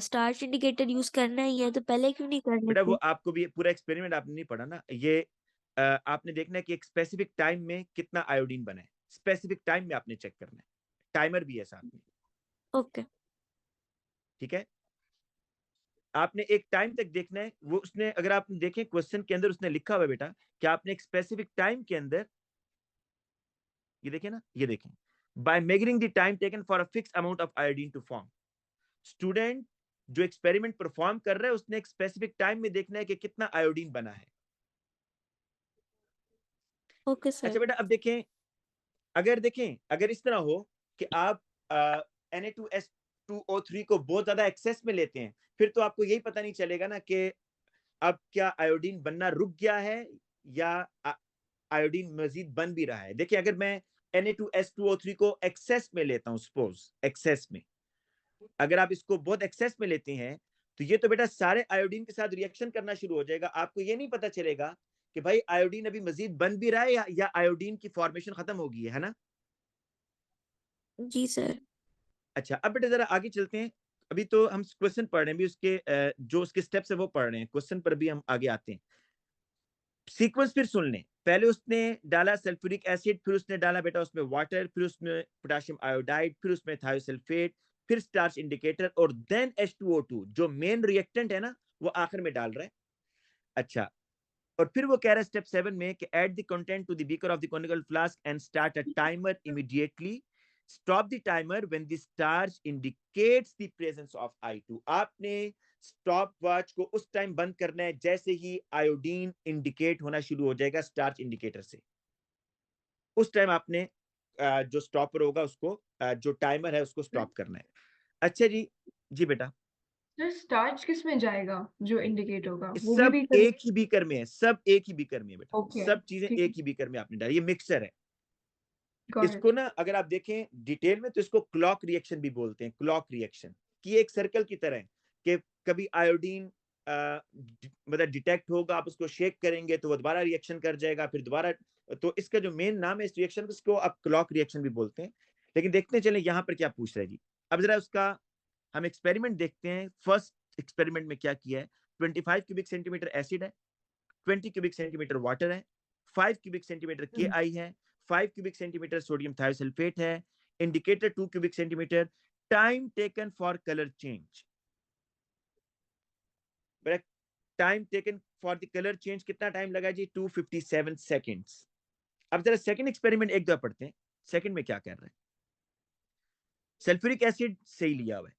F: स्टार्च इंडिकेटर यूज करना ही है तो पहले क्यों नहीं करने
A: बेटा वो
F: थे?
A: आपको भी पूरा एक्सपेरिमेंट आपने नहीं पढ़ा ना, ये आपने देखना है कि एक स्पेसिफिक टाइम में कितना आयोडीन बना है, स्पेसिफिक टाइम में आपने चेक करना है, टाइमर भी है साथ में।
F: ओके।
A: ठीक है, आपने एक टाइम तक देखना है। वो उसने, अगर आप देखें क्वेश्चन के अंदर उसने लिखा हुआ है बेटा कि आपने एक स्पेसिफिक टाइम के अंदर, ये देखें ना, ये देखें, by measuring the time taken for a fix amount of iodine to form. Student जो एक्सपेरिमेंट परफॉर्म कर रहा है उसने एक स्पेसिफिक टाइम में देखना है कि कितना आयोडीन बना है।
F: Okay sir.
A: अच्छा बेटा, अब देखें, अगर इस तरह हो कि आप Na2S2O3 को बहुत ज्यादा एक्सेस में लेते हैं, फिर तो आपको यही पता नहीं चलेगा ना कि अब क्या आयोडीन बनना रुक गया है या आयोडीन मजीद बन भी रहा है। देखिए, अगर मैं Na2S2O3 को एक्सेस में लेता हूं, सपोज एक्सेस में, अगर आप इसको बहुत एक्सेस में लेते हैं तो ये तो बेटा सारे आयोडीन के साथ रिएक्शन करना शुरू हो जाएगा। आपको ये नहीं पता चलेगा कि भाई आयोडीन अभी मजीद बन भी रहा है या आयोडीन की फॉर्मेशन खत्म हो गई है ना।
F: जी सर।
A: अच्छा, अब बेटा जरा आगे चलते हैं। अभी तो हम क्वेश्चन पढ़ रहे हैं, भी उसके जो उसके स्टेप्स है वो पढ़ रहे हैं, क्वेश्चन पर भी हम आगे आते हैं। सीक्वेंस फिर सुन लें। पहले उसने डाला सल्फ्यूरिक एसिड, फिर उसने डाला बेटा उसमें वाटर, फिर उसमें पोटेशियम आयोडाइड, फिर उसमें थायोसल्फेट, फिर स्टार्च इंडिकेटर, और देन H2O2 जो मेन रिएक्टेंट है ना वो आखिर में डाल रहा है। अच्छा, और फिर वो कह रहा है स्टेप 7 में कि add the content to the beaker of the conical flask and start a timer immediately. Stop the timer when the starch indicates the presence of I2। आपने स्टॉप वॉच को उस टाइम बंद करना है जैसे ही आयोडीन इंडिकेट होना शुरू हो जाएगा स्टार्च इंडिकेटर से, उस टाइम आपने जो स्टॉपर होगा उसको, जो टाइमर है उसको स्टॉप करना है। अच्छा जी, जी बेटा।
G: सर स्टार्च किस में जाएगा जो इंडिकेट होगा? वो
A: सब
G: भी कर...
A: एक ही बीकर में है, सब एक ही बीकर में है बेटा,
G: ओके,
A: सब चीजें
G: ठीक
A: एक ही बीकर में आपने डाली, ये मिक्सचर है।
G: Got it.
A: इसको ना अगर आप देखें डिटेल में तो इसको क्लॉक रिएक्शन भी बोलते हैं। क्लॉक रिएक्शन की एक सर्कल की तरह है कि कभी आयोडीन मतलब डिटेक्ट होगा, आप उसको शेक करेंगे तो वो दोबारा रिएक्शन कर जाएगा, फिर दोबारा। तो इसका जो मेन नाम है इस रिएक्शन को, इसको आप क्लॉक रिएक्शन भी बोलते हैं। लेकिन देखते चले यहाँ पर क्या पूछ रहा है जी। अब जरा उसका हम एक्सपेरिमेंट देखते हैं। फर्स्ट एक्सपेरिमेंट में क्या किया है। 25 क्यूबिक सेंटीमीटर एसिड है, 20 क्यूबिक सेंटीमीटर वाटर है, 5 क्यूबिक सेंटीमीटर KI है, 5 क्यूबिक सेंटीमीटर सोडियम थायोसल्फेट है, indicator 2 cubic centimetre. Time taken for colour change, time taken for the colour change कितना टाइम लगा जी? 257 सेकेंड्स। अब जरा सेकंड एक्सपेरिमेंट एक दो पढ़ते हैं। सेकंड में क्या कर रहे हैं। सल्फ्यूरिक एसिड सही लिया हुआ है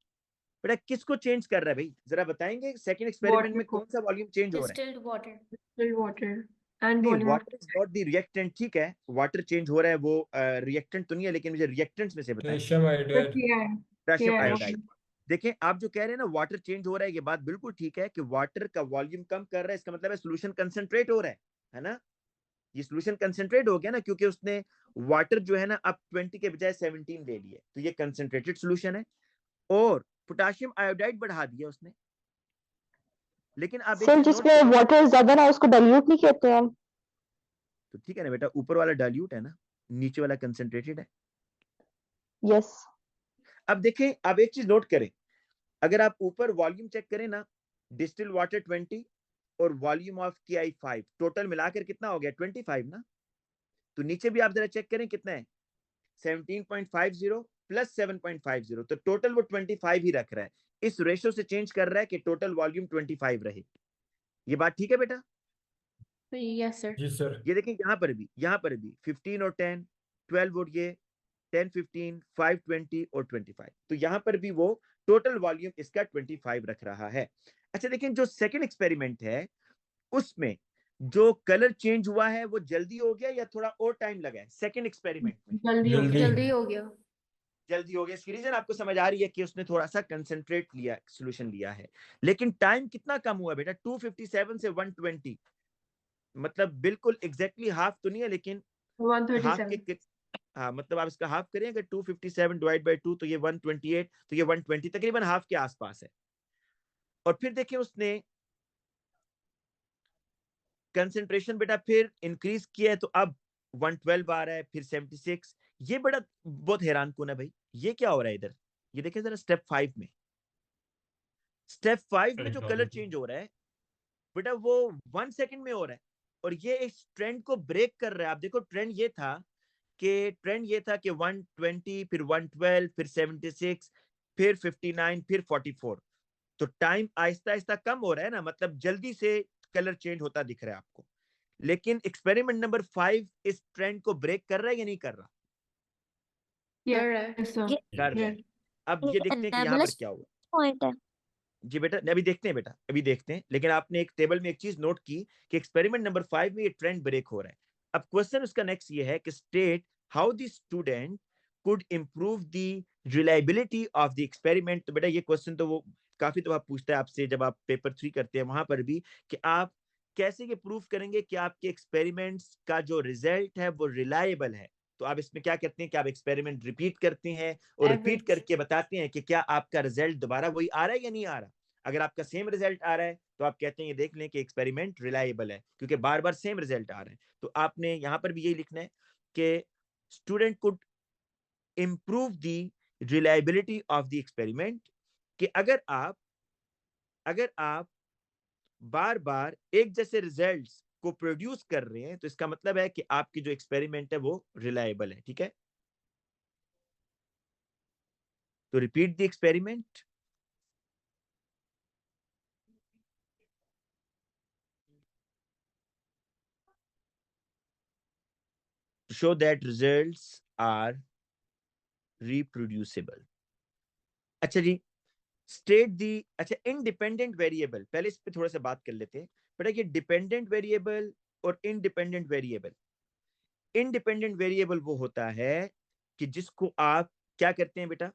A: बेटा, किसको चेंज कर रहा है भाई जरा बताएंगे? सेकंड एक्सपेरिमेंट
G: वाटर
A: में
G: को,
A: कौन सा वॉल्यूम चेंज हो रहा है?
B: Distilled water.
G: Distilled water and
A: नहीं,
G: volume of...
A: water is not the reactant. ठीक है, वाटर चेंज हो रहा है, वो रिएक्टेंट तो नहीं है, लेकिन मुझे रिएक्टेंट्स में से बताएं।
C: Potassium
G: sir
C: iodide.
A: Potassium
G: KI
A: iodide. देखें, आप जो कह रहे हैं ना वाटर चेंज हो रहा है, ये बात बिल्कुल ठीक है कि वाटर का वॉल्यूम कम कर रहा है, इसका मतलब है सोल्यूशन कंसंट्रेट हो रहा है ना। ये सोल्यूशन कंसंट्रेट हो गया ना, क्योंकि उसने वाटर जो है ना अब 20 के बजाय 17 ले लिए, तो ये कंसंट्रेटेड सोल्यूशन है। और पोटेशियम आयोडाइड बढ़ा दिया उसने। लेकिन आप एक
D: सर
A: चीज नोट
D: जिसमें
A: करें,
D: वाटर ज्यादा ना उसको डाइल्यूट नहीं कहते हैं?
A: तो ठीक है ना बेटा, ऊपर वाला डाइल्यूट है ना, नीचे वाला कंसंट्रेटेड है।
D: यस।
A: अब देखें, आप एक चीज नोट करें, अगर आप ऊपर वॉल्यूम चेक करें ना, डिस्टिल वाटर 20 और वॉल्यूम ऑफ KI 5, टोटल मिलाकर कितना हो गया 25 ना। तो नीचे भी आप जरा चेक करें कितना है, 17.50 प्लस 7.50, तो टोटल वो 25 ही रख रहा है। इस रेशो से चेंज कर रहा है कि टोटल वॉल्यूम 25 रहे। ये बात ठीक है बेटा?
B: Yes sir.
C: जी सर।
A: ये देखें यहाँ पर भी 15 और 10, 12 और ये 10, 15, 5, 20 और 25, तो यहाँ पर भी वो टोटल वॉल्यूम इसका 25 रख रहा है। अच्छा लेकिन जो सेकंड एक्सपेरिमेंट है उसमें जो कलर चेंज हुआ है वो जल्दी हो गया या थोड़ा और टाइम लगा है? सेकंड एक्सपेरिमेंट में
G: जल्दी हो गया।
B: जल्दी हो गया।
A: जल्दी हो गया। इसकी रीजन आपको समझ आ रही है कि उसने थोड़ा सा कंसंट्रेट लिया, सॉल्यूशन लिया है। लेकिन टाइम कितना कम हुआ बेटा, 257 से 120, मतलब बिल्कुल एग्जैक्टली हाफ तो नहीं है, लेकिन हाफ
G: 137।
A: के, हाँ मतलब आप इसका हाफ करें अगर 257 डिवाइड बाय 2 तो ये 128, तो ये 120 तकरीबन हाफ के आसपास है। और फिर देखिए उसने कंसंट्रेशन बेटा फिर इंक्रीज किया है, तो अब 112 आ रहा है, फिर 76। ये बड़ा बहुत हैरान कुन है भाई, ये क्या हो रहा है इधर? ये देखिए जरा स्टेप 5 में, स्टेप 5 में जो कलर चेंज हो रहा है बेटा वो 1 सेकंड में हो रहा है, और ये इस ट्रेंड को ब्रेक कर रहा है। आप देखो ट्रेंड ये था कि 120, फिर 112, फिर 76, फिर 59, फिर 44। तो टाइम आहिस्ता आहिस्ता कम हो रहा है ना, मतलब जल्दी से कलर चेंज होता दिख रहा है आपको। लेकिन एक्सपेरिमेंट नंबर 5 इस ट्रेंड को ब्रेक कर रहा है या नहीं कर रहा?
G: Yes,
B: कर रहा है।
G: yes, sir.
F: ये
A: कर रहा है।
G: Yes.
A: अब ये देखते हैं कि यहाँ पर
F: एनाबुलस
A: क्या हुआ।
F: पॉइंट है।
A: जी बेटा अभी देखते हैं बेटा, अभी देखते हैं। लेकिन आपने एक टेबल में एक चीज नोट की कि एक्सपेरिमेंट नंबर 5 में ये ट्रेंड ब्रेक हो रहा है। अब क्वेश्चन उसका नेक्स्ट ये है कि state how the student could improve the reliability of the experiment. तो बेटा ये क्वेश्चन तो वो काफी दफा पूछता है आपसे जब आप पेपर 3 करते हैं, वहां पर भी, कि आप कैसे ये प्रूव करेंगे कि आपके एक्सपेरिमेंट्स का जो रिजल्ट है वो रिलायबल है। तो आप इसमें क्या करते हैं कि आप एक्सपेरिमेंट रिपीट करते हैं और रिपीट
B: एवरेज।
A: करके बताते हैं कि क्या आपका रिजल्ट दोबारा वही आ रहा है या नहीं आ रहा। अगर आपका सेम रिजल्ट आ रहा है तो आप कहते हैं ये देख लें कि एक्सपेरिमेंट रिलायबल है, क्योंकि बार बार सेम रिजल्ट आ रहे हैं। तो आपने यहाँ पर भी यही लिखना है कि student could improve the reliability of the experiment, कि अगर आप बार बार एक जैसे रिजल्ट्स को प्रोड्यूस कर रहे हैं तो इसका मतलब है कि आपकी जो एक्सपेरिमेंट है वो रिलायबल है। ठीक है, तो repeat the experiment to show that results are reproducible. अच्छा जी, स्टेट दी, अच्छा इंडिपेंडेंट वेरिएबल, पहले इस पे थोड़ा सा बात कर लेते हैं बेटा। ये डिपेंडेंट वेरिएबल और इंडिपेंडेंट वेरिएबल, इंडिपेंडेंट वेरिएबल वो होता है कि जिसको आप क्या करते हैं बेटा,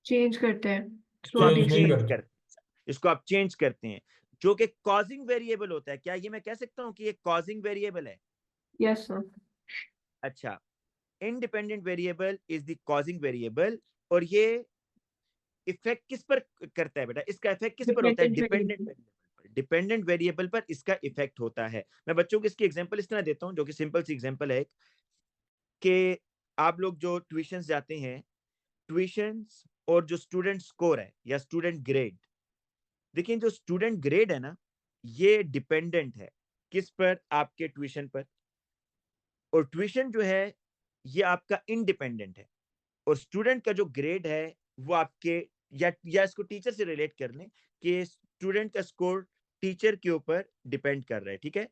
G: चेंज करते हैं
A: इसको आप
C: चेंज नहीं
A: चेंज
C: करते।
A: इसको आप चेंज करते हैं। जो कि कॉजिंग वेरिएबल होता है, क्या ये मैं कह सकता हूं कि ये कॉजिंग वेरिएबल है?
G: Yes sir.
A: अच्छा, independent variable is the causing variable, और ये इफेक्ट किस पर करता है बेटा, इसका इफेक्ट किस पर होता है?
G: Dependent
A: dependent
G: variable.
A: वेरिएबल पर, डिपेंडेंट वेरिएबल पर इसका इफेक्ट होता है। मैं बच्चों को इसकी एग्जांपल इस तरह देता हूं, जो कि सिंपल सी एग्जांपल है कि आप लोग जो ट्यूशन जाते हैं, ट्यूशन और जो स्टूडेंट स्कोर है या स्टूडेंट ग्रेड, देखिए जो स्टूडेंट ग्रेड है ना, ये डिपेंडेंट है किस पर? आपके ट्यूशन पर। और ट्यूशन जो है ये आपका इंडिपेंडेंट है, और स्टूडेंट का जो ग्रेड है वो आपके, या इसको टीचर से रिलेट कर लें कि स्टूडेंट का स्कोर टीचर के ऊपर डिपेंड कर रहा है। ठीक है,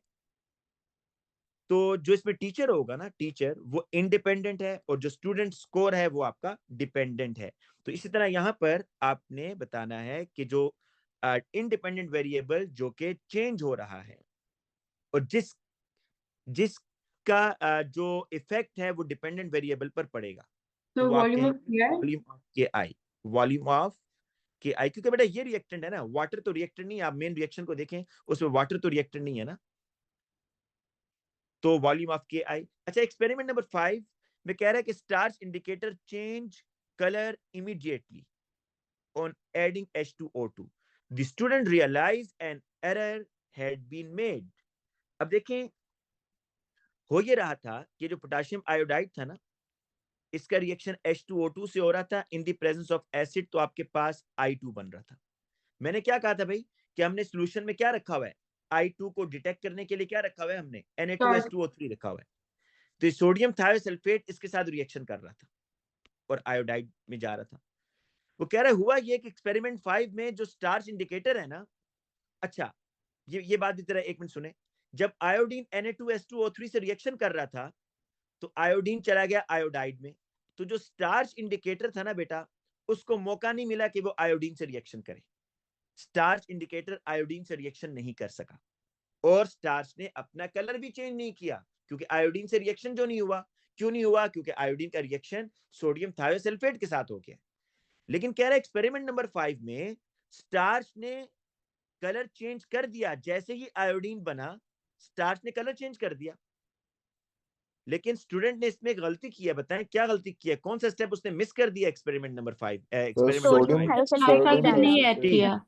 A: तो जो इसमें टीचर होगा ना, टीचर वो इंडिपेंडेंट है, और जो स्टूडेंट स्कोर है वो आपका डिपेंडेंट है। तो इसी तरह यहाँ पर आपने बताना है कि जो इंडिपेंडेंट वेरिएबल जो कि चेंज हो रहा है, और जिसका जो इफेक्ट है वो डिपेंडेंट वेरिएबल पर पड़ेगा, तो
G: तो
A: वो आप
G: वॉल्यूम ऑफ
A: कहेंगे
G: क्या है?
A: वॉल्यूम ऑफ के आई, वॉल्यूम ऑफ के आई। क्योंकि बेटा ये रिएक्टेंट है ना, वाटर तो रिएक्टेंट नहीं है। आप मेन रिएक्शन को देखें उसमें वाटर तो रिएक्टेंट नहीं है ना। तो वॉल्यूम ऑफ के आई। अच्छा, एक्सपेरिमेंट नंबर 5 में कह रहा है कि starch indicator change colour immediately on adding H2O2. The student realized an error had been made. अब देखें, हो ये रहा था कि जो पोटेशियम आयोडाइड था ना, इसका रिएक्शन H2O2 से हो रहा था in the presence of acid, तो आपके पास I2 बन रहा था। मैंने क्या कहा था भाई कि हमने सॉल्यूशन में क्या रखा हुआ है, I2 को डिटेक्ट करने के लिए क्या रखा हुआ है, हमने Na2H2O3 रखा हुआ है। तो सोडियम थायोसल्फेट इसके साथ रिएक्शन कर रहा था और आयोडाइड में जा रहा था। वो कह रहा है हुआ ये कि एक्सपेरिमेंट 5 में जो स्टार्च इंडिकेटर है ना, अच्छा ये बात भी तरह, एक मिनट सुने, जब आयोडीन Na2H2O3 से रिएक्शन कर रहा था तो आयोडीन चला गया आयोडाइड में, तो जो स्टार्च इंडिकेटर था ना बेटा, उसको मौका नहीं मिला कि वो आयोडीन से रिएक्शन करे। स्टार्च इंडिकेटर आयोडीन से रिएक्शन नहीं कर सका और स्टार्च ने अपना कलर भी चेंज नहीं किया, क्योंकि आयोडीन से रिएक्शन जो नहीं हुआ, क्यों नहीं हुआ, क्योंकि आयोडीन का रिएक्शन सोडियम थायोसल्फेट के साथ हो गया। लेकिन कह रहा है एक्सपेरिमेंट नंबर 5 में स्टार्च ने कलर चेंज कर दिया, जैसे ही आयोडीन बना स्टार्च ने कलर चेंज कर दिया। लेकिन स्टूडेंट ने इसमें गलती की है, बताएं क्या गलती की है, कौन सा स्टेप उसने मिस कर दिया experiment number 5, experiment
F: sodium
A: number 5।
F: Thiosulphate नहीं डाला।
B: नहीं ऐड किया।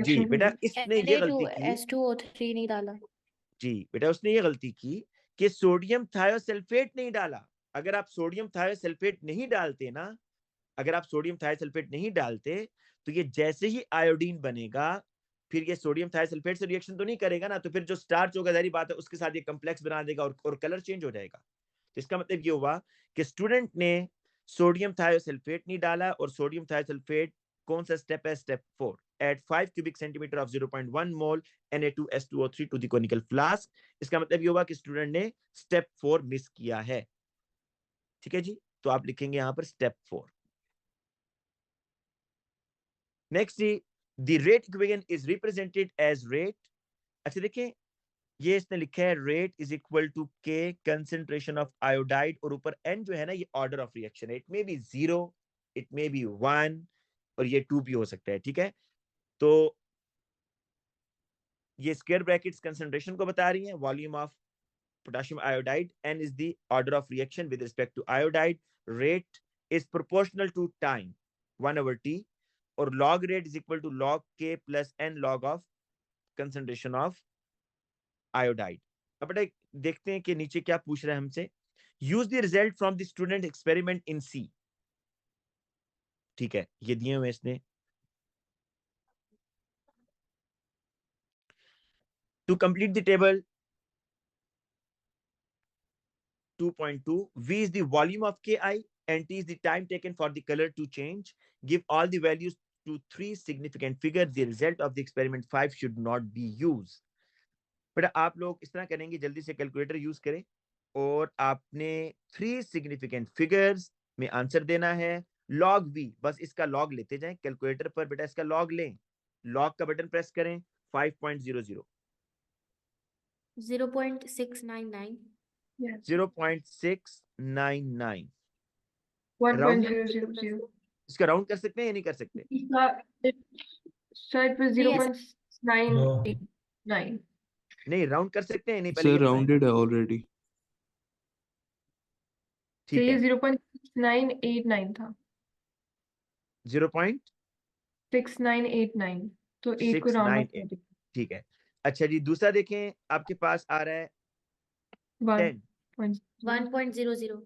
A: जी बेटा, इसने ये गलती की,
B: Na2H2O3 नहीं डाला।
A: जी बेटा उसने ये गलती की कि सोडियम थायोसल्फेट नहीं डाला। अगर आप सोडियम थायोसल्फेट नहीं डालते ना, अगर आप सोडियम थायोसल्फेट नहीं डालते तो ये जैसे ही आयोडीन बनेगा फिर ये सोडियम थायोसल्फेट से रिएक्शन तो नहीं करेगा ना, तो फिर जो स्टार्च होगा जारी बात है उसके साथ ये कॉम्प्लेक्स बना देगा और कलर चेंज हो जाएगा। तो इसका मतलब ये हुआ कि स्टूडेंट ने सोडियम थायोसल्फेट नहीं डाला, और सोडियम थायोसल्फेट कौन सा स्टेप है, step 4, add 5 cubic centimeter of 0.1 mole Na2H2O3 to the conical flask। इसका मतलब ये हुआ कि स्टूडेंट ने स्टेप 4 मिस किया है। ठीक है जी, तो आप लिखेंगे यहां पर स्टेप 4। नेक्स्ट जी, the rate equation is represented as rate. अच्छा देखें, ये इसने लिखा है rate is equal to K concentration of iodide, और ऊपर एन जो है ना ये ऑर्डर ऑफ रिएक्शन है, it may be 0, it may be 1 और ये 2 भी हो सकता है। ठीक है, तो ये स्क्वायर ब्रैकेट्स कंसेंट्रेशन को बता रही हैं, volume of potassium iodide, n is the order of reaction with respect to iodide, rate is proportional to time 1/t, और log rate is equal to log k plus n log of concentration of iodide। अब बेटा देखते हैं कि नीचे क्या पूछ रहा है हमसे, use the result from the student experiment in C। ठीक है, ये दिए हुए इसने, to complete the table 2.2, V is the volume of Ki and T is the time taken for the color to change. Give all the values to 3 significant figures. The result of the experiment 5 should not be used. बेटा आप लोग इस तरह करेंगे, जल्दी से calculator use करें और आपने 3 सिग्निफिकेंट फिगर्स में आंसर देना है। लॉग V, बस इसका लॉग लेते जाएं कैलकुलेटर पर, बेटा इसका लॉग लें, लॉग का बटन प्रेस करें, 5.00
B: 0.699
G: Yes.
A: 0.699 राउंड
G: 1.000.
A: इसका राउंड कर सकते हैं या नहीं कर सकते?
G: Sir, it was
B: Yes.
G: 0.989.
A: नहीं, राउंड कर सकते हैं नहीं, पहले
C: Sir,
A: ये बताएं।
C: rounded है already.
G: तो
A: ठीक
G: ये
A: है,
G: 0.6989 था। 6989, तो 8 को राउंड ऑफ कर
A: 0.698,
G: दिया।
A: ठीक है। अच्छा जी, दूसरा देखें, आपके पास आ रहा है 10,
B: 1.00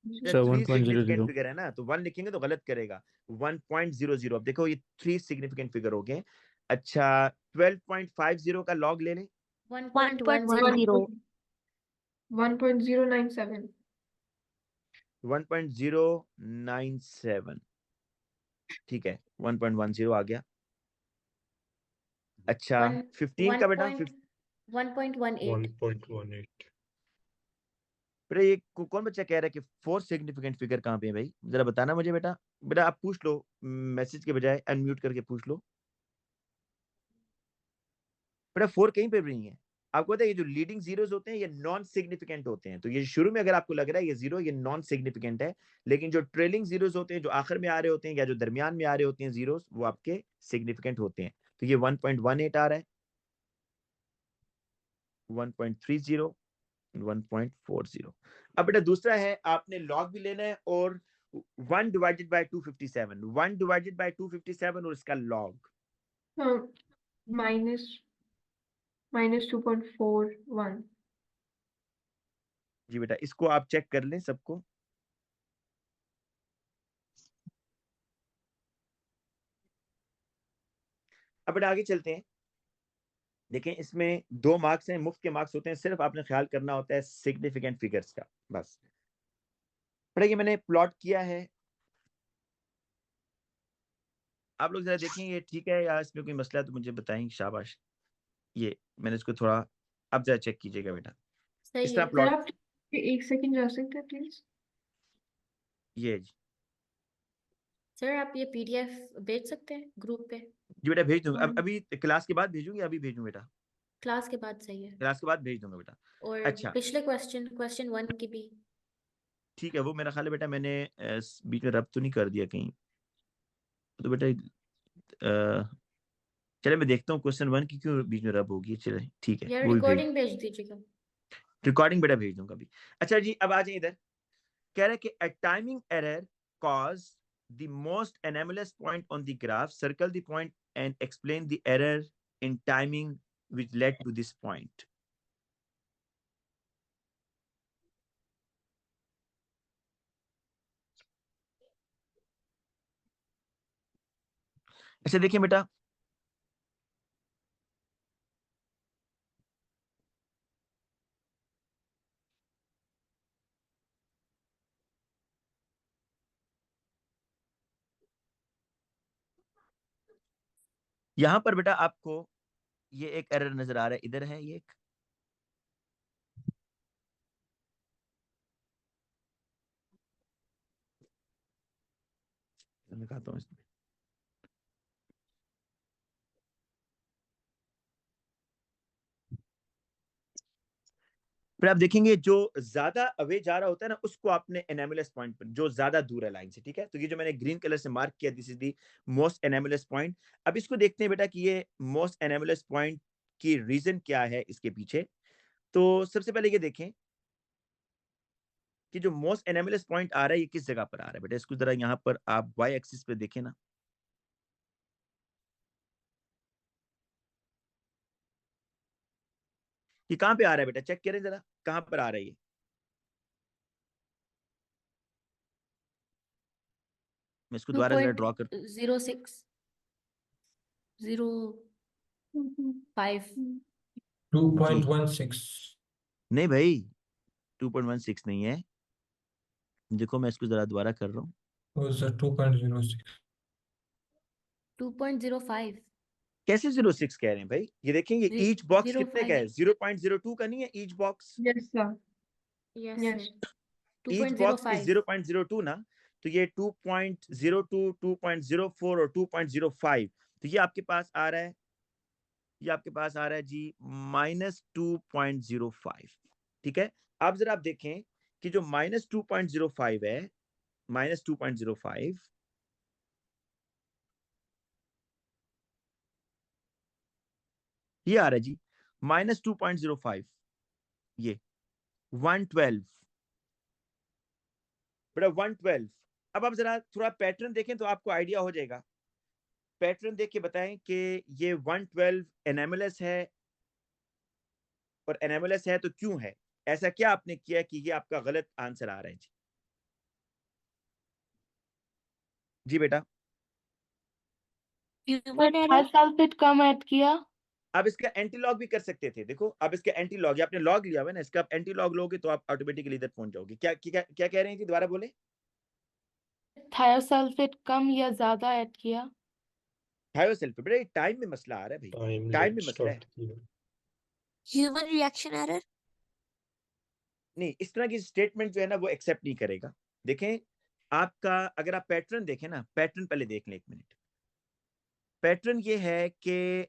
C: Sir,
A: 3 सिग्निफिकेंट
C: 1.00.
A: फिगर है ना, तो 1 लिखेंगे तो गलत करेगा। 1.00, अब देखो ये 3 सिग्निफिकेंट फिगर हो गए। अच्छा, 12.50 का लॉग ले लें,
B: 1.10
G: 1.097.
A: 1.097, ठीक है, 1.10 आ गया। अच्छा, 15 का बेटा,
B: 1.18
E: 1.18।
A: बेटा ये कौन बच्चा कह रहा है कि 4 सिग्निफिकेंट फिगर कहाँ पे है भाई, जरा बताना मुझे बेटा। बेटा आप पूछ लो, मैसेज के बजाय अनम्यूट करके पूछ लो। बेटा 4 कहीं पे भी नहीं है। आपको पता है ये जो लीडिंग जीरोस होते हैं ये नॉन सिग्निफिकेंट होते हैं, तो ये शुरू में अगर आपको लग रहा है ये 0, ये नॉन सिग्निफिकेंट है, लेकिन जो ट्रेलिंग जीरोस होते हैं, जो आखिर में आ रहे होते हैं या जो दरमियान में आ रहे होते हैं जीरोस, वो आपके सिग्निफिकेंट होते हैं। तो ये 1.18 आ रहा है, 1.30, 1.40। अब बेटा दूसरा है, आपने लॉग भी लेना है और 1 डिवाइडेड बाय 257, 1 डिवाइडेड बाय 257 और इसका लॉग।
G: हाँ, माइनस 2.41।
A: जी बेटा, इसको आप चेक कर लें सबको। अब बेटा आगे चलते हैं। देखें, इसमें 2 मार्क्स हैं, मुफ्त के मार्क्स होते हैं, सिर्फ आपने ख्याल करना होता है सिग्निफिकेंट फिगर्स का, बस। बेटा ये मैंने प्लॉट किया है, आप लोग जरा देखें ये ठीक है या इसमें कोई मसला है तो मुझे बताएं, शाबाश। ये मैंने इसको थोड़ा, अब जरा चेक कीजिएगा बेटा, इस
B: सही
A: तरह
B: है।
G: Sir
A: plot.
G: आप एक सेकंड जा सकते हैं प्लीज?
A: ये जी
B: सर आप ये पीडीएफ भेज सकते हैं ग्रुप पे?
A: जी बेटा भेज दूंगा। अब
G: हाँ।
A: अभी क्लास के बाद भेजूंगी, अभी भेजूं बेटा?
B: क्लास के बाद सही है।
A: क्लास के बाद भेज दूंगा बेटा।
B: और
A: अच्छा
B: पिछले क्वेश्चन 1 की भी।
A: ठीक है, वो मेरा ख्याल है बेटा मैंने बीच में रब तो नहीं कर दिया कहीं, तो बेटा चले मैं देखता हूँ क्वेश्चन 1 की क्यों बीच में रब होगी। चले ठीक है,
B: या
A: वो भी भेज,
B: रिकॉर्डिंग भेज दीजिएगा।
A: रिकॉर्डिंग बेटा भेज दूंगा अभी। अच्छा जी, अब आ जाए इधर। कह रहा है कि a timing error cause the most anomalous point on the graph, circle the point and explain the error in timing which led to this point। अच्छा देखिए बेटा, यहां पर बेटा आपको ये एक एरर नजर आ रहा है, इधर है ये एक, मैं दिखाता हूं इसमें। फिर आप देखेंगे जो ज्यादा अवे जा रहा होता है ना, उसको आपने एनामुलस पॉइंट पर, जो ज्यादा दूर है लाइन से, ठीक है। तो ये जो मैंने ग्रीन कलर से मार्क किया, this is the most anomalous point. अब इसको देखते हैं बेटा कि ये मोस्ट एनामुलस पॉइंट की रीजन क्या है इसके पीछे। तो सबसे पहले ये देखें कि जो मोस्ट एनामुलस पॉइंट आ रहा है ये किस जगह पर आ रहा है बेटा। इसको जरा यहाँ पर आप वाई एक्सिस पे देखें ना, ये कहाँ पे आ रहा है बेटा, चेक करें जरा कहाँ पर आ रहा है ये। मैं इसको दोबारा जरा ड्रॉ कर,
B: 2.0605।
H: 2.16।
A: नहीं भाई 2.16 नहीं है, देखो मैं इसको जरा दोबारा कर रहा हूँ।
H: 2.06।
B: 2.05।
A: कैसे 06 कह रहे हैं भाई, ये देखेंगे ईच बॉक्स कितने का है, 0.02 का नहीं है each box.
G: Yes sir.
B: Yes
G: yes.
B: Sir.
A: Each box is
B: 2.05।
A: 0.02 ना, तो ये 2.02, 2.04 और 2.05, तो ये आपके पास आ रहा है, ये आपके पास आ रहा है जी -2.05, ठीक है। अब जरा आप देखें कि जो -2.05 है, -2.05 ये आ रहा है जी -2.05, ये 112 बेटा 112। अब आप जरा थोड़ा पैटर्न देखें तो आपको आइडिया हो जाएगा। पैटर्न देख के बताएं कि ये 112 एनामुलस है, और एनामुलस है तो क्यों है, ऐसा क्या आपने किया कि ये आपका गलत आंसर आ रहा है जी। जी बेटा,
F: ह्यूमन
D: हर
F: एरर।
D: सल्फेट कम ऐड किया।
A: आप इसका एंटी लॉग भी कर सकते थे। देखो अब इसका एंटी लॉग, आपने लॉग लिया हुआ है ना, इसका आप एंटी लॉग लोगे तो आप ऑटोमेटिकली इधर पहुंच जाओगे। क्या क्या क्या कह रहे हैं जी, दोबारा बोले।
D: थायोसल्फेट कम या ज्यादा ऐड किया।
A: थायोसल्फेट बेटा, टाइम में मसला आ रहा है भाई,
H: टाइम
A: टाइम
H: जब
A: में मसला है।
H: स्टार्ट किया।
F: Human reaction error.
A: नहीं, इस तरह की स्टेटमेंट जो है ना वो एक्सेप्ट नहीं करेगा। देखें आपका, अगर आप पैटर्न देखें ना, पैटर्न पहले देख लें 1 मिनट। पैटर्न ये है कि